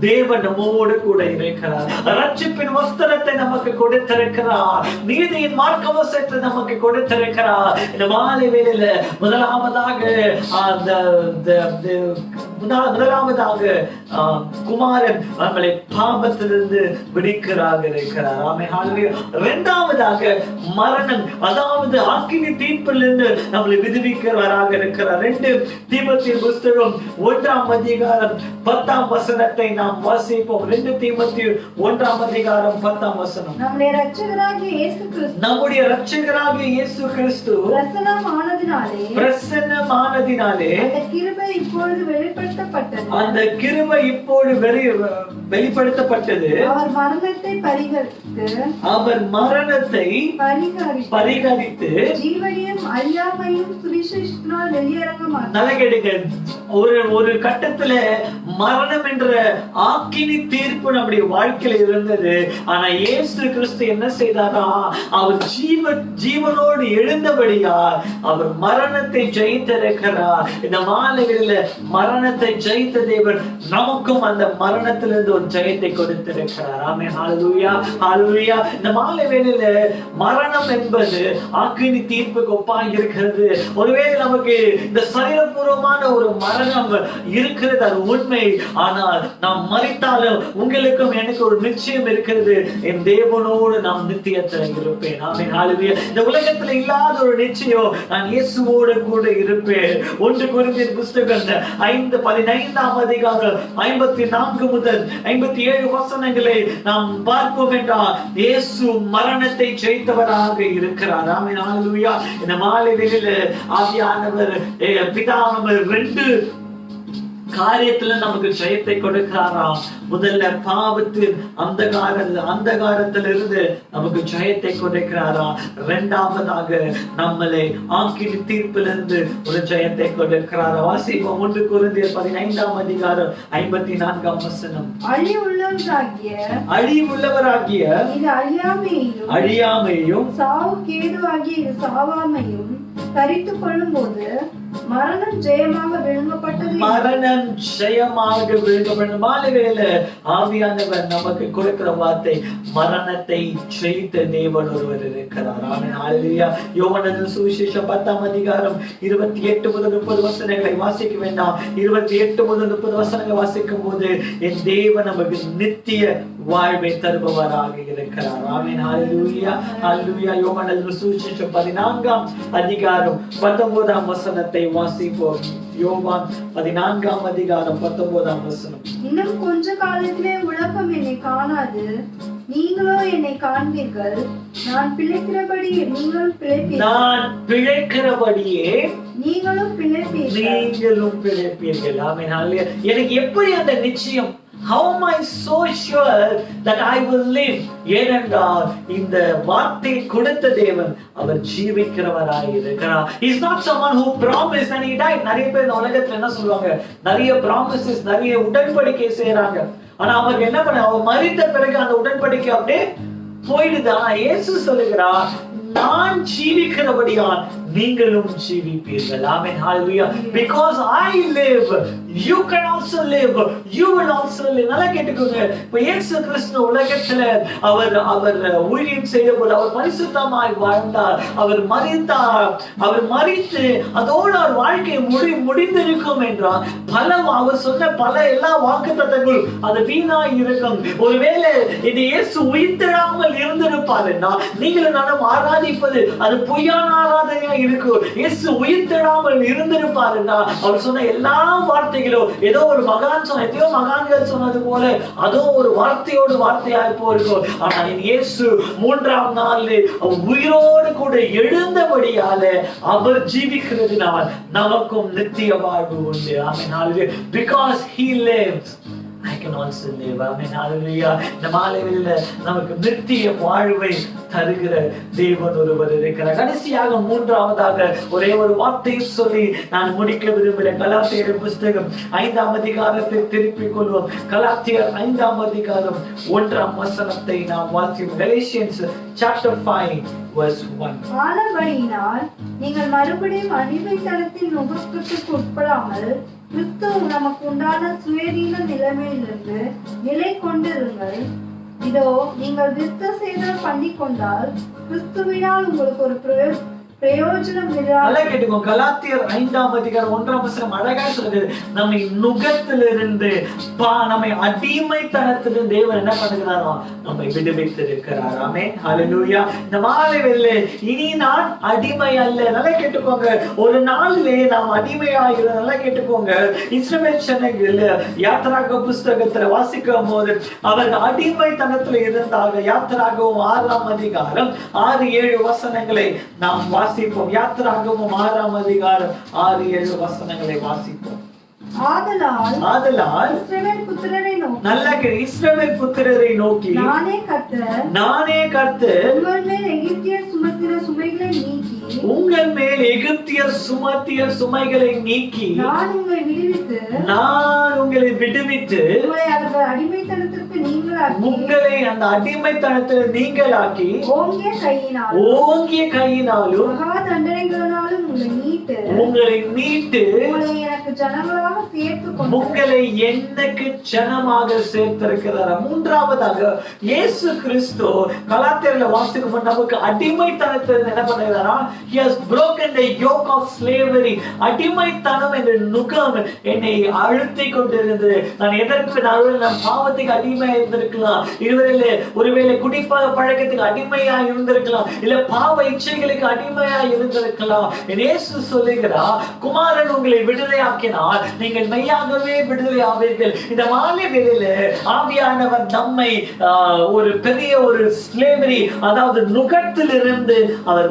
தேவன் நம்மோடு கூட இருக்கிறார். ரட்சிப்பின் வஸ்திரத்தை நமக்கு கொடுத்திருக்கிறார். நீதியின் மார்க்கவசத்தை நமக்கு கொடுத்திருக்கிறார். இந்த மாலை வேளையில முதலாவதாக குமாரன் நம்மளை பாவத்திலிருந்து விடுவிக்கிறார் இருக்கிறார். இரண்டாவதாக மரணம், அதாவது ஆக்கினி தீர்ப்பிலிருந்து நம்மளை விடுவிக்கிறவராக இருக்கிறார். 2 தீமோத்தேயு புஸ்தகம் 1ஆம் அதிகாரம் 10ஆம் வசனத்தை நாம் வாசிப்போம். 2 தீமோத்தேயு 1ஆம் அதிகாரம் 10ஆம் வசனம். நம்முடைய இரட்சகராகிய இயேசு கிறிஸ்து பிரசன்னமானதினாலே அந்த கிருபை இப்போது வெளிப்படுத்தப்பட்டது. அவர் மரணத்தை பரிகரித்து ஜீவனையும் அழியாமையும் சுவிசேஷத்தினால் வெளியரங்கமானார். நல்லா கேளுங்க. ஒரு கட்டத்துல மரணம் என்ற ஆக்கினி தீர்ப்பு நம்முடைய வாழ்க்கையில இருந்தது. ஆனா இயேசு கிறிஸ்து என்ன செய்தாரா, அவர் ஜீவனோடு எழுந்தபடியா அவர் மரணத்தை ஜெயித்திருக்கிறார். இந்த மாலைகளில் மரணத்தை ஜெயித்த தேவன் நமக்கும் அந்த மரணத்திலிருந்து ஒரு ஜெயத்தை கொடுத்திருக்கிறார். ஆமென். ஹல்லேலூயா, ஹல்லேலூயா. இந்த மாலை வேளையில மரணம் என்பது ஆக்கினி தீர்ப்புக்கு ஒப்பாக இருக்கிறது. ஒருவேளை நமக்கு இந்த சரீரபூர்வமான ஒரு மரணம் இருக்கிறது, அது உண்மை. ஆனால் நாம் மரித்தாலும் உங்களுக்கும் எனக்கு ஒரு நிச்சயம் இருக்கிறது, என் தேவனோடு நாம் நித்தியத்தில் இருப்பேன். ஆமென். ஹல்லேலூயா. இந்த உலகத்துல இல்லாத ஒரு நிச்சயம், நான் இயேசுவோடு கூட இருப்பேன். 1 கொரிந்தியர் புஸ்தகம் 15ஆம் அதிகாரம் 54 முதல் 57 வசனங்களை நாம் பார்ப்போம் என்றால் இயேசு மரணத்தை ஜெயித்தவராக இருக்கிறார். ஆமென். ஹல்லேலூயா. இந்த மாலை வேளையில ஆவியானவர் பிதாவானவர் 2 காரியத்துல நமக்கு ஜெயத்தை கொடுக்கிறாராம். முதல்ல பாவத்தின் அந்தகாரத்திலிருந்து நமக்கு ஜெயத்தை கொடுக்கிறாராம். இரண்டாவதாக நம்மளை ஆக்கினி தீர்ப்பிலிருந்து ஒரு ஜெயத்தை கொடுக்கிறாரா. வாசிப்போம். 1 கொரிந்தியர் 15ஆம் அதிகாரம் 54ஆம் வசனம். அழிவுள்ளவராகிய இது அழியாமையும் சாவுக்கேதுவாகிய இது சாவாமையும் தரித்துக் கொள்ளும் போது மரணம் ஜெயமாக விழுங்கப்பட்டது. மரணம் ஜெயமாக விழுங்கப்பட்டது. மாலைவேள ஆவியானவர் நமக்கு கொடுக்கிற வார்த்தை, மரணத்தை ஜெயித்த தேவன் ஒருவர் இருக்கிறார். ஆமென். ஹல்லேலூயா. யோவானின் சுவிசேஷம் 10ஆம் அதிகாரம் 28 முதல் 30 வசனங்களை வாசிக்க வேண்டாம். 28 முதல் 30 வசனங்களை வாசிக்கும் போது என் தேவன் நமக்கு நித்திய வாழ்வை தருபவராக இருக்கிறார். ஆமென். ஹல்லேலூயா. ஹல்லேலூயா. யோவானின் சுவிசேஷம் 14ஆம் அதிகாரம் 19ஆம் வசனத்தை வாசிப்போம். யோவான் 14ஆம் அதிகாரம் 19ஆம் வசனம். இன்னும் கொஞ்ச காலத்திலே உலகம் என்னை காணாது, நீங்களோ என்னை காண்பீர்கள். நான் பிழைக்கிறபடியே நீங்களும் பிழைப்பீர்கள். நான் பிழைக்கிறபடியே நீங்களும் பிழைப்பீர்கள். நீங்களும் பிழைப்பீர்கள். ஆமென். ஹல்லேலூயா. எனக்கு எப்படி அந்த நிச்சயம்? How am I so sure that I will live? ஏனென்றால் இந்த வார்த்தை கொடுத்த தேவன் அவர் ஜீவிக்கிறவராய் இருக்கிறார். He is not someone who promised and he died. நிறைய பேர் இந்த உலகத்துல என்ன சொல்லுவாங்க, நிறைய promises, நிறைய உடன்படிக்கை செய்யறாங்க. ஆனா அவர் என்ன பண்ண, அவர் மரித்த பிறகு அந்த உடன்படிக்கை அப்படியே போயிடுது. ஆனா இயேசு சொல்லுகிறார், நான் ஜீவிக்கிறபடியால் நீங்களும் ஜீவிப்பீர்கள். ஆமென். ஹல்லேலூயா. Because I live, you can also live. You will also live. நல்லா கேட்டுக்கோங்க. இப்ப இயேசு கிறிஸ்து உலகத்துல அவர் ஊழியம் செய்தபோது அவர் பரிசுத்தமாய் வாழ்ந்தார். அவர் மரித்தார். அவர் மரித்து அதோடு அவர் வாழ்க்கை முடிந்திருக்கும் என்றார். அவர் சொன்ன பல எல்லா வாக்குத்தத்தங்கள் அது வீணாய் இருக்கும். ஒருவேளை இது இயேசு உயிர்த்தெழாமல் இருந்திருப்பாருன்னா நீங்களும் நானும் ஆராதிப்பது அது பொய்யான ஆராதனையா இருக்கும். இயேசு உயிர்த்தெழாமல் இருந்திருப்பாருன்னா அவர் சொன்ன எல்லா வார்த்தைகளும் ஏதோ ஒரு மகான் சொன்ன, எத்தனையோ மகான்கள் சொன்னது போல அதோ ஒரு வார்த்தையோடு வார்த்தையாய் போயிருக்கும். ஆனா இயேசு 3ஆம் நாளில் உயிரோடு கூட எழுந்தபடியால அவர் ஜீவிக்கிறதுனால் நமக்கும் நித்திய வாழ்வு உண்டு. ஆமென். ஹல்லேலூயா. Because he lives, I can also live. Amen. Hallelujah. இந்த மாலையில நமக்கு நித்திய வாழ்வை தருகிற தேவன் ஒருவர் இருக்கிறார். கடைசியாக மூன்றாவதாக ஒரே ஒரு வார்த்தை சொல்லி நான் முடிக்க விரும்புகிறேன். கலாத்தியர் புஸ்தகம் 5ஆம் அதிகாரத்தை திருப்பிக் கொள்வோம். கலாத்தியர் 5ஆம் அதிகாரம் 1ஆம் வசனத்தை நாம் வாசிப்போம். Galatians chapter 5 verse 1. ஆனபடியினால் நீங்கள் மறுபடியும் அடிமைத்தனத்தின் நுகத்துக்கு உட்படாமல் கிறிஸ்து நமக்கு உண்டான சுயதீன நிலைமையிலிருந்து நிலை கொண்டிருங்கள். இதோ நீங்கள் விருத்த சேதனம் பண்ணி கொண்டால் கிறிஸ்துவினால் உங்களுக்கு ஒரு பிரயோஜனம் இல்லை. கேட்டுக்கோங்க. கலாத்தியர் 5ஆம் அதிகாரம் 1ஆம் வசனம் அழகா சொல்லுது, நம்மை நுகத்திலிருந்து நம்மை அடிமைத்தனத்திலிருந்து தேவன் என்ன பண்ணுகிறாரோ நம்மை விடுவித்திருக்கிறார். ஆமென். ஹல்லேலூயா. இந்த மாலையில இனி நான் அடிமை அல்ல. நல்லா கேட்டுக்கோங்க. ஒரு நாளிலே நாம் அடிமையாகிறோம். நல்லா கேட்டுக்கோங்க. இஸ்ரவேல் ஜனங்கள் யாத்திராக புஸ்தகத்துல வாசிக்கும் போது அவர்கள் அடிமைத்தனத்துல இருந்தாங்க. யாத்திராகவும் 6ஆம் அதிகாரம் 6-7 வசனங்களை நாம் வாசிப்போம். யாத்திராகமம் 6ஆம் அதிகாரம் 6-7 வசனங்களை வாசிப்போம். ஆதலால் இஸ்ரவேல் புத்திரரை நோக்கி, நல்ல இஸ்ரவேல் புத்திரரை நோக்கி, நானே கர்த்தர் உங்கள் மேல் எகிப்தியர் சுமத்திய சுமைகளை நீக்கி, உங்கள் மேல் எகிப்தியர் சுமத்திய சுமைகளை நீக்கி நான் உங்களை விடுவித்து உங்களை அந்த அடிமைத்தனத்திற்கு நீங்களாக்கி, உங்களை அந்த அடிமைத்தனத்தில் நீங்களாக்கி ஓங்கிய கையினாலும் மகா தண்டனைகளினாலும் உங்களை மீட்டு எனக்கு ஜனங்களாக உங்களை எனக்கு ஜனமாக சேர்த்திருக்கிறார். மூன்றாவதாக இயேசு கிறிஸ்து கலாத்தியர்ல வாசிக்கும் நமக்கு அடிமைத்தனத்தில் என்ன பண்ணுகிறாரா? He has broken the yoke of slavery. அடிமைத்தனம் என்ற நுகம் என்னை அழுத்தி கொண்டிருந்தது. நான் எதற்கு நான் பாவத்துக்கு அடிமையா இருந்திருக்கலாம், ஒருவேளை குடிப்பாக பழக்கத்துக்கு அடிமையா இருந்திருக்கலாம், இல்ல பாவ இச்சைகளுக்கு அடிமையா இருந்திருக்கலாம். இயேசு சொல்லுகிறார், குமாரன் உங்களை விடுதலையாக்கினால் நீங்கள் மெய்யாகவே விடுதலை ஆவீர்கள். இந்த மாலை வேளையில ஆவியானவர் நம்மை ஒரு பெரிய ஒரு ஸ்லேவரி, அதாவது நுகத்திலிருந்து அவர்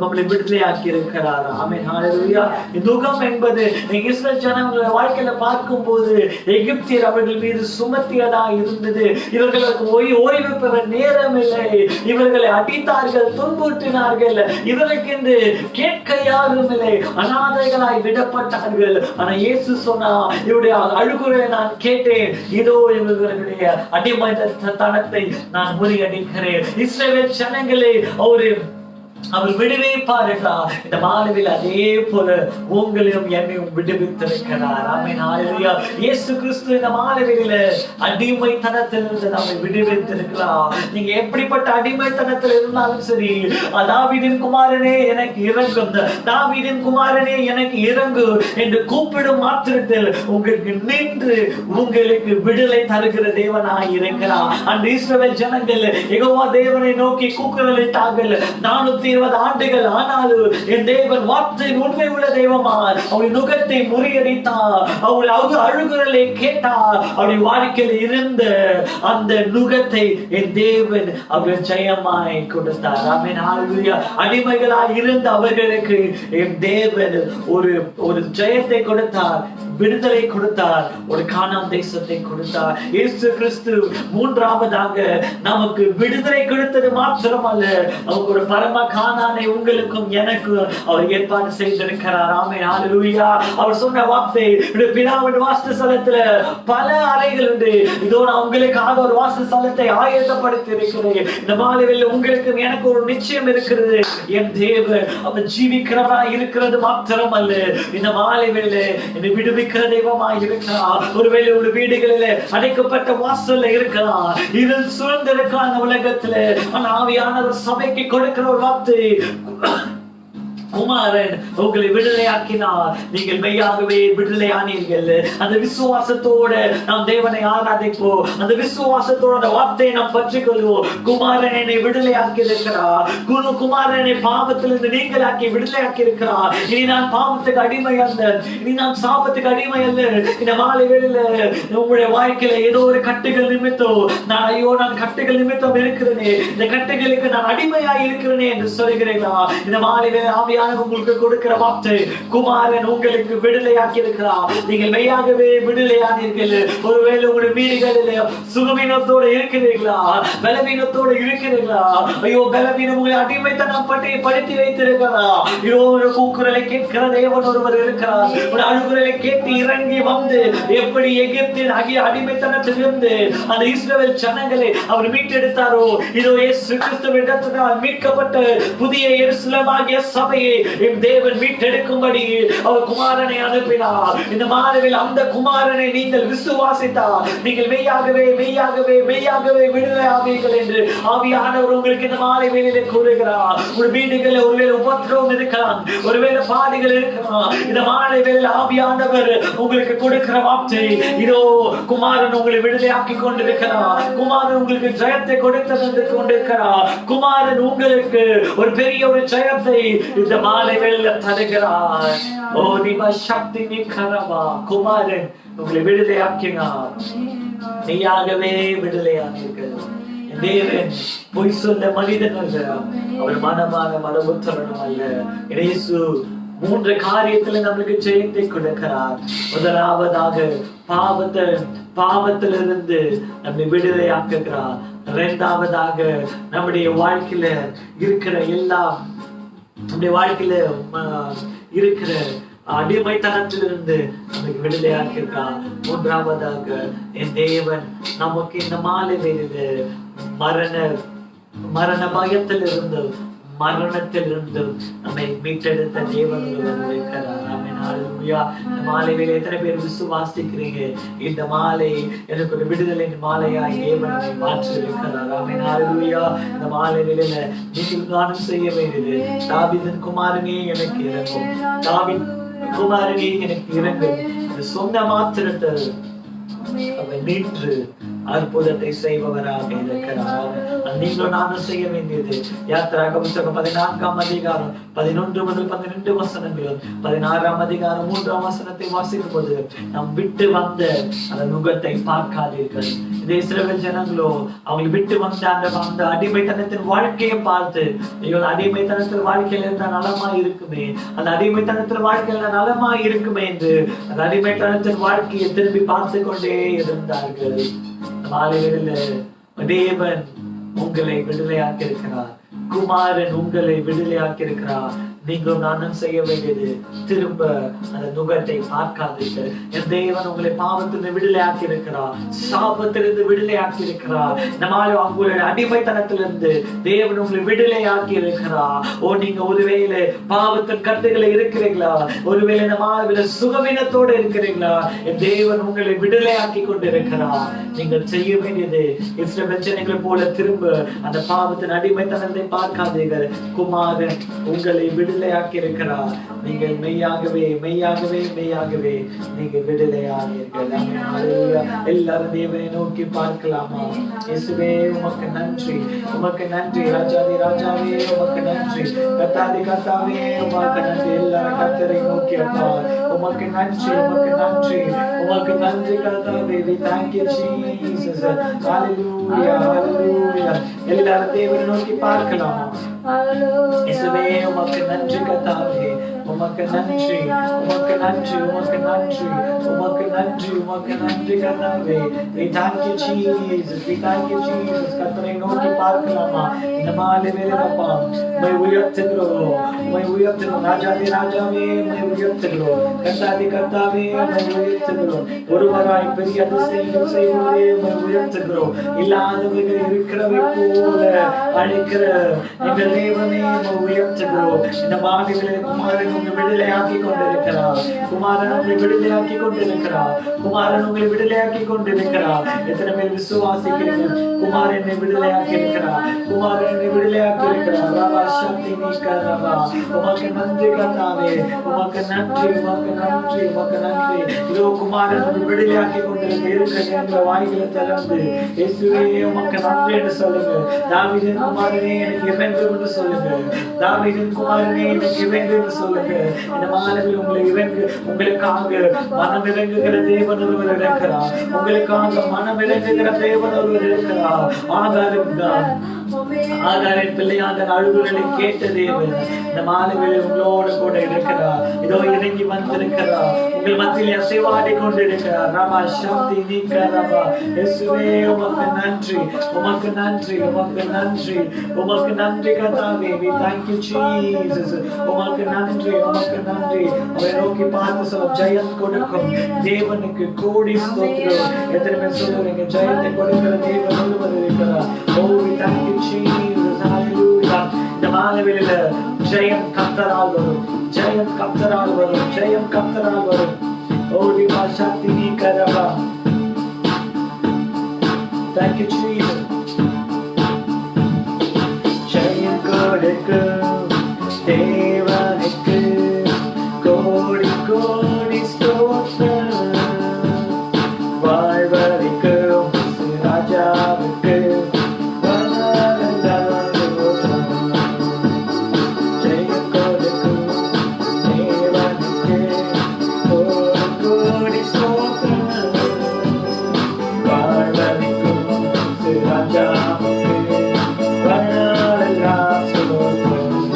நம்மளை விடுதலையாக்கி இருக்கிறார். ஆமென். ஹல்லேலூயா. நுகம் என்பது இஸ்ரவேல் ஜனங்களுடைய வாழ்க்கையில பார்க்கும் போது எகிப்தியர் அவர்கள் மீது சுமத்தியதா இருந்தது. இவர்களுக்கு ஓய்வு பெற நேரம் இல்லை. இவர்களை அடித்தார்கள், துன்புறுத்தினார்கள். இவர்களுக்கு என்று கேட்க யாரும் இல்லை. அநாதைகளாய் விடப்பட்டார்கள். ஆனா இயேசு சொன்னா, இவருடைய அழுகுறையை நான் கேட்டேன், இதோ இவர்களுடைய அடிமைத்தனத்தை நான் முறியடிக்கிறேன். இஸ்ரவேல் ஜனங்களே ஒரு அவர் விடுவிப்பார் என்றார். இந்த மாலையில் அதே போல உங்களையும் என்னையும் விடுவித்திருக்கிறார். ஆமென். ஹல்லேலூயா. இயேசு கிறிஸ்து இந்த மாலையில அடிமைத்தனத்திலிருந்து நம்மை விடுவித்திருக்கிறார். நீங்க எப்படிப்பட்ட அடிமைத்தனத்தில் இருந்தாலும் சரி, தாவீதின் குமாரனே எனக்கு இறங்கும், தாவீதின் குமாரனே எனக்கு இறங்கு என்று கூப்பிடும் மாத்திரத்தில் உங்களுக்கு நின்று உங்களுக்கு விடுதலை தருகிற தேவனாய் இருக்கிறார். அந்த இஸ்ரவேல் ஜனங்கள் யெகோவா தேவனை நோக்கி கூக்குரலிட்டார்கள் 420 ஆண்டுகள். ஆனாலும் என் தேவன் வார்த்தை உண்மை உள்ள தேவமார். அவள் நுகத்தை முறியடித்தார், அவள் அழுகுரலை கேட்டார். அவளுடைய வாழ்க்கையில் இருந்த அந்த நுகத்தை என் தேவன் அவள் ஜெயமாய் கொடுத்தார். ஆமென். ஹல்லேலூயா. அடிமைகளாய் இருந்த அவர்களுக்கு என் தேவன் ஒரு ஜெயத்தை கொடுத்தார், விடுதலை கொடுத்தார், ஒரு கானான் தேசத்தை கொடுத்தார். இயேசு கிறிஸ்து மூன்றாவதாக நமக்கு விடுதலை கொடுத்தது மாத்திரமல்ல, நமக்கு ஒரு பரம கானானை உங்களுக்கும் எனக்கும் அவர் ஏற்பாடு செய்திருக்கிறார். ஆமென். ஹல்லேலூயா. அவர் சொன்ன வார்த்தை, பிதாவின் வாசஸ்தலத்துல பல அறைகள் உண்டு, இதோ நான் உங்களுக்காக ஒரு வாசஸ்தலத்தை ஆயத்தப்படுத்தி இருக்கிறேன். இந்த மாலையில் உங்களுக்கும் எனக்கு ஒரு நிச்சயம் இருக்கிறது. என் தேவன் அவர் ஜீவிக்கிறவராய் இருக்கிறது மாத்திரமல்ல, இந்த மாலையில் என்னை விடுவிக்கிற தெய்வமாய் இருக்கிறார். ஒருவேளை ஒரு வீடுகளில் அடைக்கப்பட்ட வாசல்ல இருக்கலாம், இருள் சூழ்ந்திருக்கலாம் இந்த உலகத்துல. ஆவியானவர் சபைக்கு கொடுக்கிற ஒரு வார்த்தை, குமாரன் உங்களை விடுதலையாக்கினார், நீங்கள் மெய்யாகவே விடுதலையானீர்கள். அந்த விசுவாசத்தோட நாம் தேவனை ஆராதிப்போம், அந்த விசுவாசத்தோட அந்த வார்த்தையை நாம் பற்றிக் கொள்வோம். குமாரன் என்னை விடுதலையாக்கி இருக்கிறார், குமாரனை பாவத்திலிருந்து நீங்களாக்கி விடுதலையாக்கி இருக்கிறார். இனி நான் பாவத்துக்கு அடிமை அல்ல, இனி நான் சாபத்துக்கு அடிமை அல்ல. இந்த மாலை வேளையில உங்களுடைய வாழ்க்கையில ஏதோ ஒரு கட்டுகள் நிமித்தம் நான் கட்டுகள் நிமித்தம் இருக்கிறேனே, இந்த கட்டுகளுக்கு நான் அடிமையாய் இருக்கிறேனே என்று சொல்கிறீர்களா? இந்த மாலை வேளை உங்களுக்கு கொடுக்கிற வார்த்தை, குமாரன் உங்களுக்கு விடுதலையாக்கி இருக்கிறார், நீங்கள் மெய்யாகவே விடுதலையானீர்கள். ஒருவேளை உங்களுடைய வீடுகளில் சுகவீனத்தோடு இருக்கிறீர்களா, பலவீனத்தோடு இருக்கிறீர்களா? ஐயோ, பலவீனம் உங்களை அடிமைத்தனம் படுத்தி வைத்திருக்கிறா? ஐயோ, ஒரு கூக்குரலை கேட்கிற தேவன் ஒருவர் இருக்கிறார். ஒரு அழுகுரலை கேட்டு இறங்கி வந்து எப்படி எகிப்தின் அடிமைத்தனத்திலிருந்து அந்த இஸ்ரவேல் ஜனங்களை அவர் மீட்டெடுத்தாரோ, இதோ இயேசு கிறிஸ்துவிடத்தினால் மீட்கப்பட்ட புதிய எருசலேமாகிய சபையை என் தேவன் மீட்டெடுக்கும்படி அவர் குமாரனை அனுப்பினார். இந்த மாலையில் அந்த குமாரனை நீங்கள் விசுவாசித்தார், நீங்கள் மெய்யாகவே மெய்யாகவே மெய்யாகவே விடுதலை ஆவீர்கள் என்று ஆவியானவர் உங்களுக்கு இந்த மாலை வேளையிலே கூறுகிறார். ஒரு வீடுகளில் ஒருவேளை உபத்திரவம் இருக்கலாம், ஒருவேளை பாதிகள் இருக்கலாம். இந்த மாலை வேளையில் ஆவியானவர் உங்களுக்கு கொடுக்கிற வார்த்தை, இதோ குமாரன் உங்களை விடுதலையாக்கி கொண்டிருக்கிறார், குமாரன் உங்களுக்கு ஜெயத்தை கொடுத்து கொண்டிருக்கிறார், குமாரன் உங்களுக்கு ஒரு பெரிய ஒரு ஜெயத்தை இந்த மாலை வேளையில தருகிறார். ஓ நிபா சக்தி நிகரவா, குமாரன் உங்களை விடுதலையாக்கினார், மெய்யாகவே விடுதலையானீர்கள். தேவன் பொய் சொல்ல மனிதன் அல்ல, அவர் மனமான மனபுத்தரனும் அல்ல. இயேசு 3 காரியத்துல நம்மளுக்கு ஜெயத்தை கொடுக்கிறார். முதலாவதாக பாவத்திலிருந்து நம்மை விடுதலையாக்குகிறார். 2வதாக நம்முடைய வாழ்க்கையில இருக்கிற எல்லாம், நம்முடைய வாழ்க்கையில இருக்கிற அடிமைத்தனத்திலிருந்து நமக்கு விடுதலையாக்கி இருக்கார். 3வதாக என் தேவன் நமக்கு இந்த மாலை வேளையில மரண பயத்திலிருந்து மரணத்திலிருந்து நம்மை மீட்டெடுத்த தேவன் இருக்கிறார். இந்த மாலை வேலை எத்தனை பேர் விசுவாசிக்கிறீங்க? இந்த மாலை எனக்கு ஒரு விடுதலை மாலையாய் தேவன் மாற்றி இருக்கிறார். ஆமென். ஹல்லேலூயா. இந்த மாலை வேளையில நீங்கள் காணும் செய்ய வேண்டியது, தாவீதின் குமாரனே எனக்கு இறங்கும், தாவீதின் குமாரனே எனக்கு இறங்கும். சொந்த மாத்திரத்தில் அவன் நின்று அற்புதத்தை செய்பவராக இருக்கிறார். நீங்களும் நானும் செய்ய வேண்டியது யாத்திராக புத்தகம் 14ஆம் அதிகாரம் 11 முதல் 12 வசனங்களும் 16ஆம் அதிகாரம் 3ஆம் வசனத்தை வாசிக்கும் போது, நாம் விட்டு வந்த அந்த நுகத்தை பார்க்காதீர்கள். இந்த இஸ்ரவேல் ஜனங்களோ அவங்க விட்டு வந்த அந்த அடிமைத்தனத்தின் வாழ்க்கையை பார்த்து, ஐயோ அடிமைத்தனத்தின் வாழ்க்கையில இருந்தா நலமா இருக்குமே, அந்த அடிமைத்தனத்தின் வாழ்க்கையில நலமா இருக்குமே என்று அந்த அடிமைத்தனத்தின் வாழ்க்கையை திரும்பி பார்த்து கொண்டே இருந்தார்கள். மாலைகளில் தேவன் உங்களை விடுதலையாக்கி இருக்கிறார். குமாரன் உங்களை விடுதலையாக்கி இருக்கிறார். நீங்களும் நானும் செய்ய வேண்டியது திரும்ப அந்த நுகத்தை பார்க்காதீர்கள். என் தேவன் உங்களை பாவத்திலிருந்து விடுதலையாக்கி இருக்கிறார், சாபத்திலிருந்து விடுதலையாக்கி இருக்கிறார், நம்மால உங்களுடைய அடிமைத்தனத்திலிருந்து தேவன் உங்களை விடுதலையாக்கி இருக்கிறார். நீங்க ஒருவேளை பாவத்தின் கட்டுகளை இருக்கிறீங்களா? ஒருவேளை நம்மால சுகவீனத்தோடு இருக்கிறீங்களா? என் தேவன் உங்களை விடுதலையாக்கி கொண்டிருக்கிறார். நீங்கள் செய்ய வேண்டியது இஸ்ரவேல் ஜனங்களை போல திரும்ப அந்த பாவத்தின் அடிமைத்தனத்தை பார்க்காதீர்கள். குமாரன் உங்களை விடுதலையாக்கி இருக்கிறார். நீங்கள் மெய்யாகவே மெய்யாகவே மெய்யாகவே நீங்க விடுதலையாகிறீர்கள். எல்லாரும் தேவனை நோக்கி பார்க்கலாமா? இயேசுவே உமக்கு நன்றி, உமக்கு நன்றி. ராஜாதி ராஜாவே உமக்கு நன்றி, கர்த்தாதி கர்த்தாவே உமக்கு நன்றி. எல்லாரும் கர்த்தரை நோக்கி அப்பா உமக்கு நன்றி, உமக்கு நன்றி, உமக்கு நன்றி கர்த்தாவே. We thank you Jesus. Hallelujah, hallelujah. எல்லாரும் தேவனை நோக்கி பார்க்கலாமா? இயேசுவே உமக்கு நன்றி கர்த்தாவே, உமக்கு நன்றி, உமக்கு நன்றி, உமக்கு நன்றி, உமக்கு நன்றி, உமக்கு நன்றி கர்த்தாவே. We thank you Jesus, we thank you Jesus. கர்த்தரை நோக்கி பார்க்கலாமா? இந்த மாலை வேளையிலப்பா உம்மை உயர்த்துகிறோம், உம்மை உயர்த்துகிறோம். ராஜாதி ராஜாவே உம்மை உயர்த்துகிறோம், கர்த்தாதி கர்த்தாவே உம்மை உயர்த்துகிறோம். ஒருவராய் பெரிய அதிசயங்கள் செய்வதே உம்மை உயர்த்துகிறோம். இல்லாதவைகள் இருக்கிறவை போல அழைக்கிற எங்கள் தேவனே உம்மை உயர்த்துகிறோம். இந்த மாலை வேளையில் குமாரன் உங்களை விடுதலையாக்கி கொண்டிருக்கிறார், குமாரன் உங்களை விடுதலையாக்கி கொண்டிருக்கிறார், குமாரன் உங்களை விடுதலையாக்கி கொண்டிருக்கிறார். எத்தனை பேர் விசுவாசிக்கிறீங்க? குமாரனை விடுதலையாக்கி இருக்கிறார், குமாரனை விடுதலையாக்கி இருக்கிறார். ராபா சக்தி நீக்கரபா உமக்கு நன்றி கர்த்தாவே, உமக்கு நன்றி, உமக்கு நன்றி, உமக்கு நன்றி. இதோ குமாரன் உங்களை விடுதலையாக்கி கொண்டிருக்கிற வாய்களை திறந்து இயேசுவே உமக்கு நன்றி என்று சொல்லுங்க. தாவீதின் குமாரனே எனக்கு இறங்கும் என்று சொல்லுங்க. தாவீதின் குமாரனே எனக்கு இறங்கும் என்று சொல்லுங்க. இந்த மாலையில் உங்களை இறங்கு, உங்களுக்காக மனம் இறங்குகிற தேவன் ஒருவர் இருக்கிறார், உங்களுக்காக மனம் இறங்குகிற தேவன் ஒருவர் இருக்கிறார். ஆகாரம் தான், ஆகாரின் பிள்ளையாக அழுகுறலை கேட்ட தேவன் இந்த மாலையில் உங்களோடு கூட இருக்கிறார். இதோ இறங்கி வந்திருக்கிறார், உங்கள் மத்தியில் அசைவாடி கொண்டிருக்கிறார். ராமா சக்தி நீக்கரபா இயேசுவே உமக்கு நன்றி, உமக்கு நன்றி, உமக்கு நன்றி, உமக்கு நன்றி கர்த்தாவே. We thank you Jesus. உமக்கு நன்றி, உமக்கு நன்றி. அவரை நோக்கி பார்த்து சொல்ல ஜெயம் கொடுக்கும் தேவனுக்கு கோடி ஸ்தோத்திரம். எத்தனை பேர் சொல்லுவீங்க ஜெயத்தை கொடுக்கிற தேவன் ஒருவர் இருக்கிறார். Oh we thank you Jesus. Hallelujah. இந்த மாலையில ஜெயம் கர்த்தரால் வரும், ஜெயம் கர்த்தரால் வரும், ஜெயம் கர்த்தரால் வரும். Oh Deva Sakthi நீக்கரபா. Thank you Jesus. ஜெயம் கொடுக்கும் தேவனுக்கு கோடி கோடி ஸ்தோத்திரம். வாழ்வரைக்கும் ராஜாவுக்கு ஜெயம் கொடுக்கும் தேவனுக்கு கோடி கோடி ஸ்தோத்திரம். வாழ்வரைக்கும் ராஜாவுக்கு வாழ்வெல்லாம் ஸ்தோத்திரம்.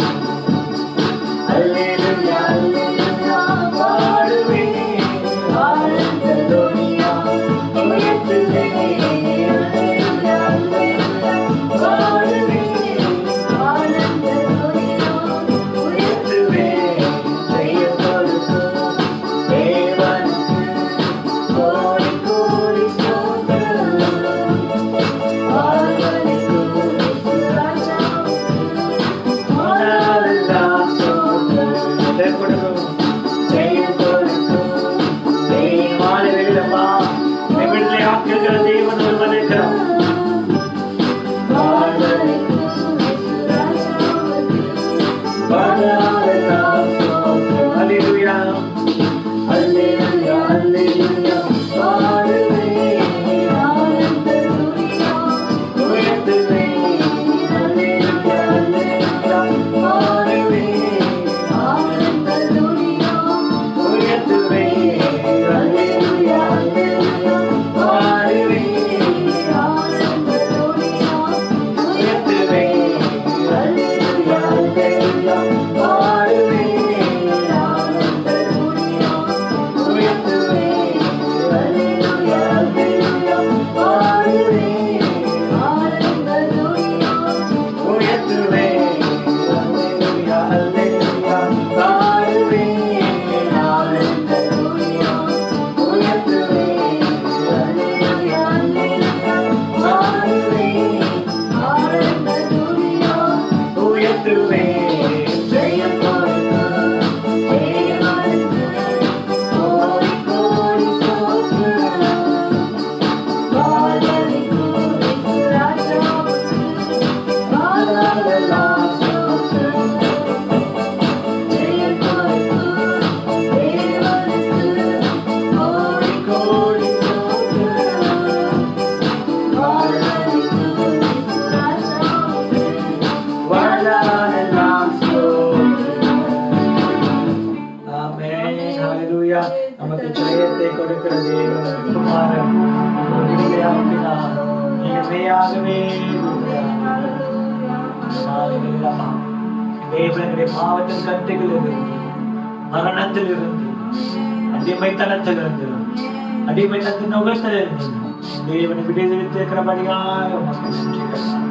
உயர்த்துவேன். ஜெயம் கொடுத்து தேவனுக்கு கோடி கோடி ஸ்தோத்திரம். வாழ்வழிக்கு ராஜாவுக்கு வாழ்வெல்லாம் ஸ்தோத்திரம். ஜெயம் கொடுத்து தேவனுக்கு கோடி கோடி ஸ்தோத்திரம். வாழ்வழிக்கு ராஜாவுக்கு வாழ்நாளெல்லாம் ஸ்தோத்திரம். ஆமென். ஹல்லேலூயா. நமக்கு ஜெயத்தை கொடுக்கிற தேவன் குமாரன் விடுதலையாக்கினார். நீங்க மெய்யாகவே தேவனுடைய பாவத்தின் கட்டுகள் இருந்து, மரணத்தில் இருந்து, அடிமைத்தனத்தில் இருந்து, அடிமைத்தனத்தின் நுகத்தில் இருந்து தேவனை விடுதலைத்திருக்கிறபடியாக உமக்கு நன்றி கர்த்தாவே.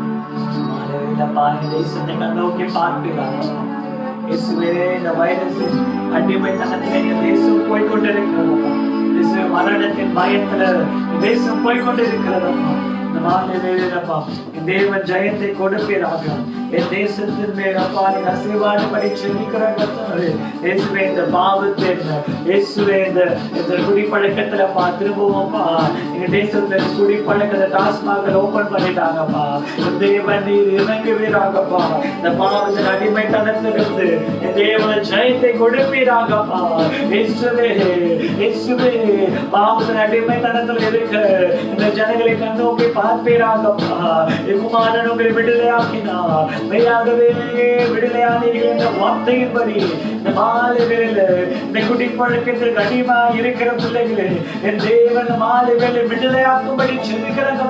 ஹல்லேலூயா. இந்த தேசத்தை கண்ணோக்கி பார்க்கிறார். இயேசுவே, இந்த வைரஸின் அடிமைத்தனத்தில் இந்த தேசம் போய்கொண்டிருக்கிறதப்பா. இயேசு, மரணத்தின் பயத்துல இந்த தேசம் போய்கொண்டிருக்கிறதப்பா. இந்த மாநிலப்பா தேவன் ஜெயத்தை கொடுப்பீராக. என் தேசத்தின் மேலப்பா நீ ஆசீர்வாத படி செபிக்கிறாங்க. இயேசுவே, இந்த பாவத்தின் இயேசுவே இந்த குடிப்பழக்கத்துலப்பா திரும்பவும்ப்பா எங்க தேசத்துல குடிப்பழக்கத்தை டாஸ்மாக ஓபன் பண்ணிட்டாங்கப்பா. தேவன் நீர் இறங்குவீராகப்பா. இந்த பாவத்தின் அடிமைத்தனத்திலிருந்து தேவன் ஜெயத்தை கொடுப்பீராகப்பா. இயேசுவே, இயேசுவே, பாவத்தின் அடிமைத்தனத்தில் இருக்கிற இந்த ஜனங்களை கண்ணோக்கி பார்ப்பீராகப்பா. குமாரன் உங்களை விடுதலையாக்கினார். மெய்யாகவே விடுதலையானீர்கள் என்ற வார்த்தையின்படி இந்த மாலை வேளை இந்த குடிப்பழக்கத்திற்கு அடிமையா இருக்கிற பிள்ளைகளே என் தேவன் மாலை வேளை விடுதலையாக்கும்படி செபிக்கிறாங்க.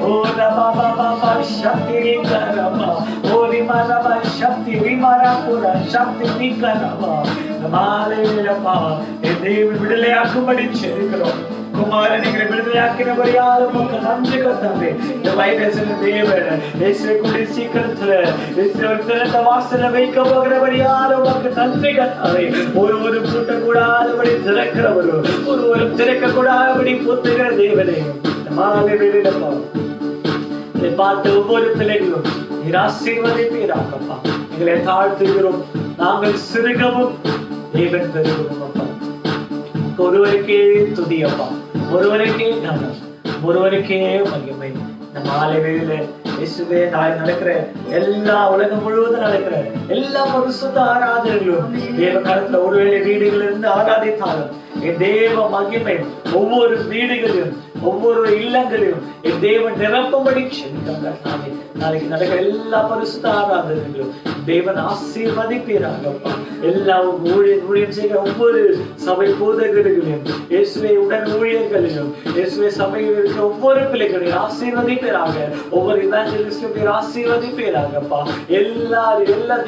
ஓ ரபா பாபா சக்தி ரீகரபா, ஓ ரிமா ரபா சக்தி ரிமாரா புரா சக்தி ரீகரபா. இந்த மாலை வேளைப்பா என் தேவன் விடுதலையாக்கும்படி செபிக்கிறோம். குமாரன் எங்களை விடுதலையாக்கினபடியால் உமக்கு நன்றி கர்த்தாவே. இந்த வைரஸின் தேவன் இயேசுவை கூடி சீக்கிரத்துல இயேசுவை திறந்த வாசல்ல வைக்க போகிறபடியால் உமக்கு நன்றி கர்த்தாவே. ஒரு கூட்டம் கூடாதபடி திறக்கிறவரும் ஒரு திறக்க கூடாதபடி புத்துகிற தேவனே, இந்த மாலை வேளையிலப்பா இதை பார்த்து ஒவ்வொரு பிள்ளைகளும் நீர் ஆசீர்வதிப்பீராகப்பா. எங்களை தாழ்த்துகிறோம். நாங்கள் சிறுகவும் தேவன் பெறுகிறோம் அப்பா. ஒருவருக்கே துதியப்பா, ஒருவருக்கே கனம், ஒருவருக்கே மகிமை. இந்த மாலை வேளையில இயேசுவே நாளை நடக்கிற எல்லா உலகம் முழுவதும் நடக்கிற எல்லா பரிசுத்த ஆராதனைகளும் தேவ கருத்துல ஒருவேளை வீடுகளில் இருந்து ஆராதித்தாலும் என் தேவ மகிமை ஒவ்வொரு வீடுகளிலும் ஒவ்வொரு இல்லங்களிலும் என் தேவன் நிரப்பும்படி செலுத்தாங்க. நாளைக்கு நடக்கிற எல்லா பரிசுத்த ஆராதனைகளும் தேவன் ஆசீர்வதிப்பீராகப்பா. எல்லா ஊழியம் செய்கிற ஒவ்வொரு சபை போதகர்களையும் இயேசுவை உடன் ஊழியர்களையும் இயேசுவை சபையில் இருக்கிற ஒவ்வொரு பிள்ளைகளையும் ஆசீர்வதிப்பீராக. ஒவ்வொரு இவாஞ்சலிஸ்டும் ஆசீர்வதிப்பீராகப்பா. எல்லா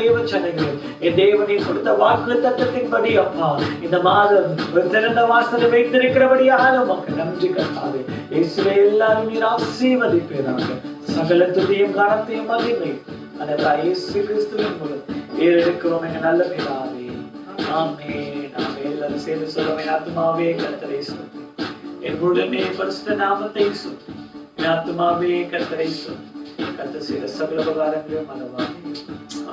தேவ ஜனங்களையும் என் தேவனை கொடுத்த வாக்கு தத்தத்தின்படி அப்பா இந்த மாதம் திறந்த வாசலை வைத்திருக்கிறபடியாக உமக்கு நன்றி கர்த்தாவே. இயேசுவை எல்லாரும் நீர் ஆசீர்வதிப்பீராக. சகல துதியும் கனத்தையும் மகிமை அதற்காக இயேசு கிறிஸ்துவின் மூலம் ஏறெடுக்கிறோம் எங்க நல்ல பிதாவே. ஆமென். நாம எல்லாரும் சேர்ந்து சொல்லுவோம். என் ஆத்துமாவே கர்த்தரை ஸ்தோத்திரி, என் முழுமே பரிசுத்த நாமத்தை ஸ்தோத்திரி. என் ஆத்துமாவே கர்த்தரை ஸ்தோத்திரி, கர்த்தர் செய்த சகல உபகாரங்களையும் மறவாதே.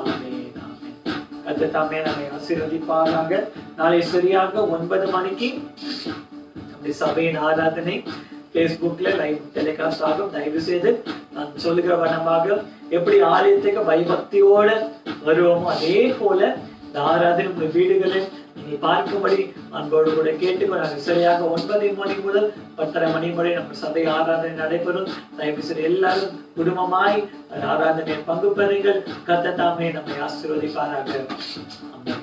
ஆமென். ஆமென். கர்த்தர் தாமே நம்மை ஆசீர்வதிப்பாராக. நாளை சரியாக 9 மணிக்கு நம்முடைய சபையின் ஆராதனை Facebookல லைவ் டெலிகாஸ்ட் ஆகும். தயவு செய்து நான் சொல்லுகிற வண்ணமாக எப்படி ஆலயத்துக்கு பயபக்தியோட வருவோமோ அதே போல இந்த ஆராதனை உங்கள் வீடுகளில் நீங்க பார்க்கும்படி அன்போடு கூட கேட்டுக்கொள்ள. சரியாக 9 மணி முதல் 10:30 மணி வரை நம்ம சபை ஆராதனை நடைபெறும். தயவு செய்து எல்லாரும் குடும்பமாய் ஆராதனை பங்கு பெறுங்கள். கர்த்தர் தாமே நம்மை ஆசீர்வதிப்பாராக. ஆமென்.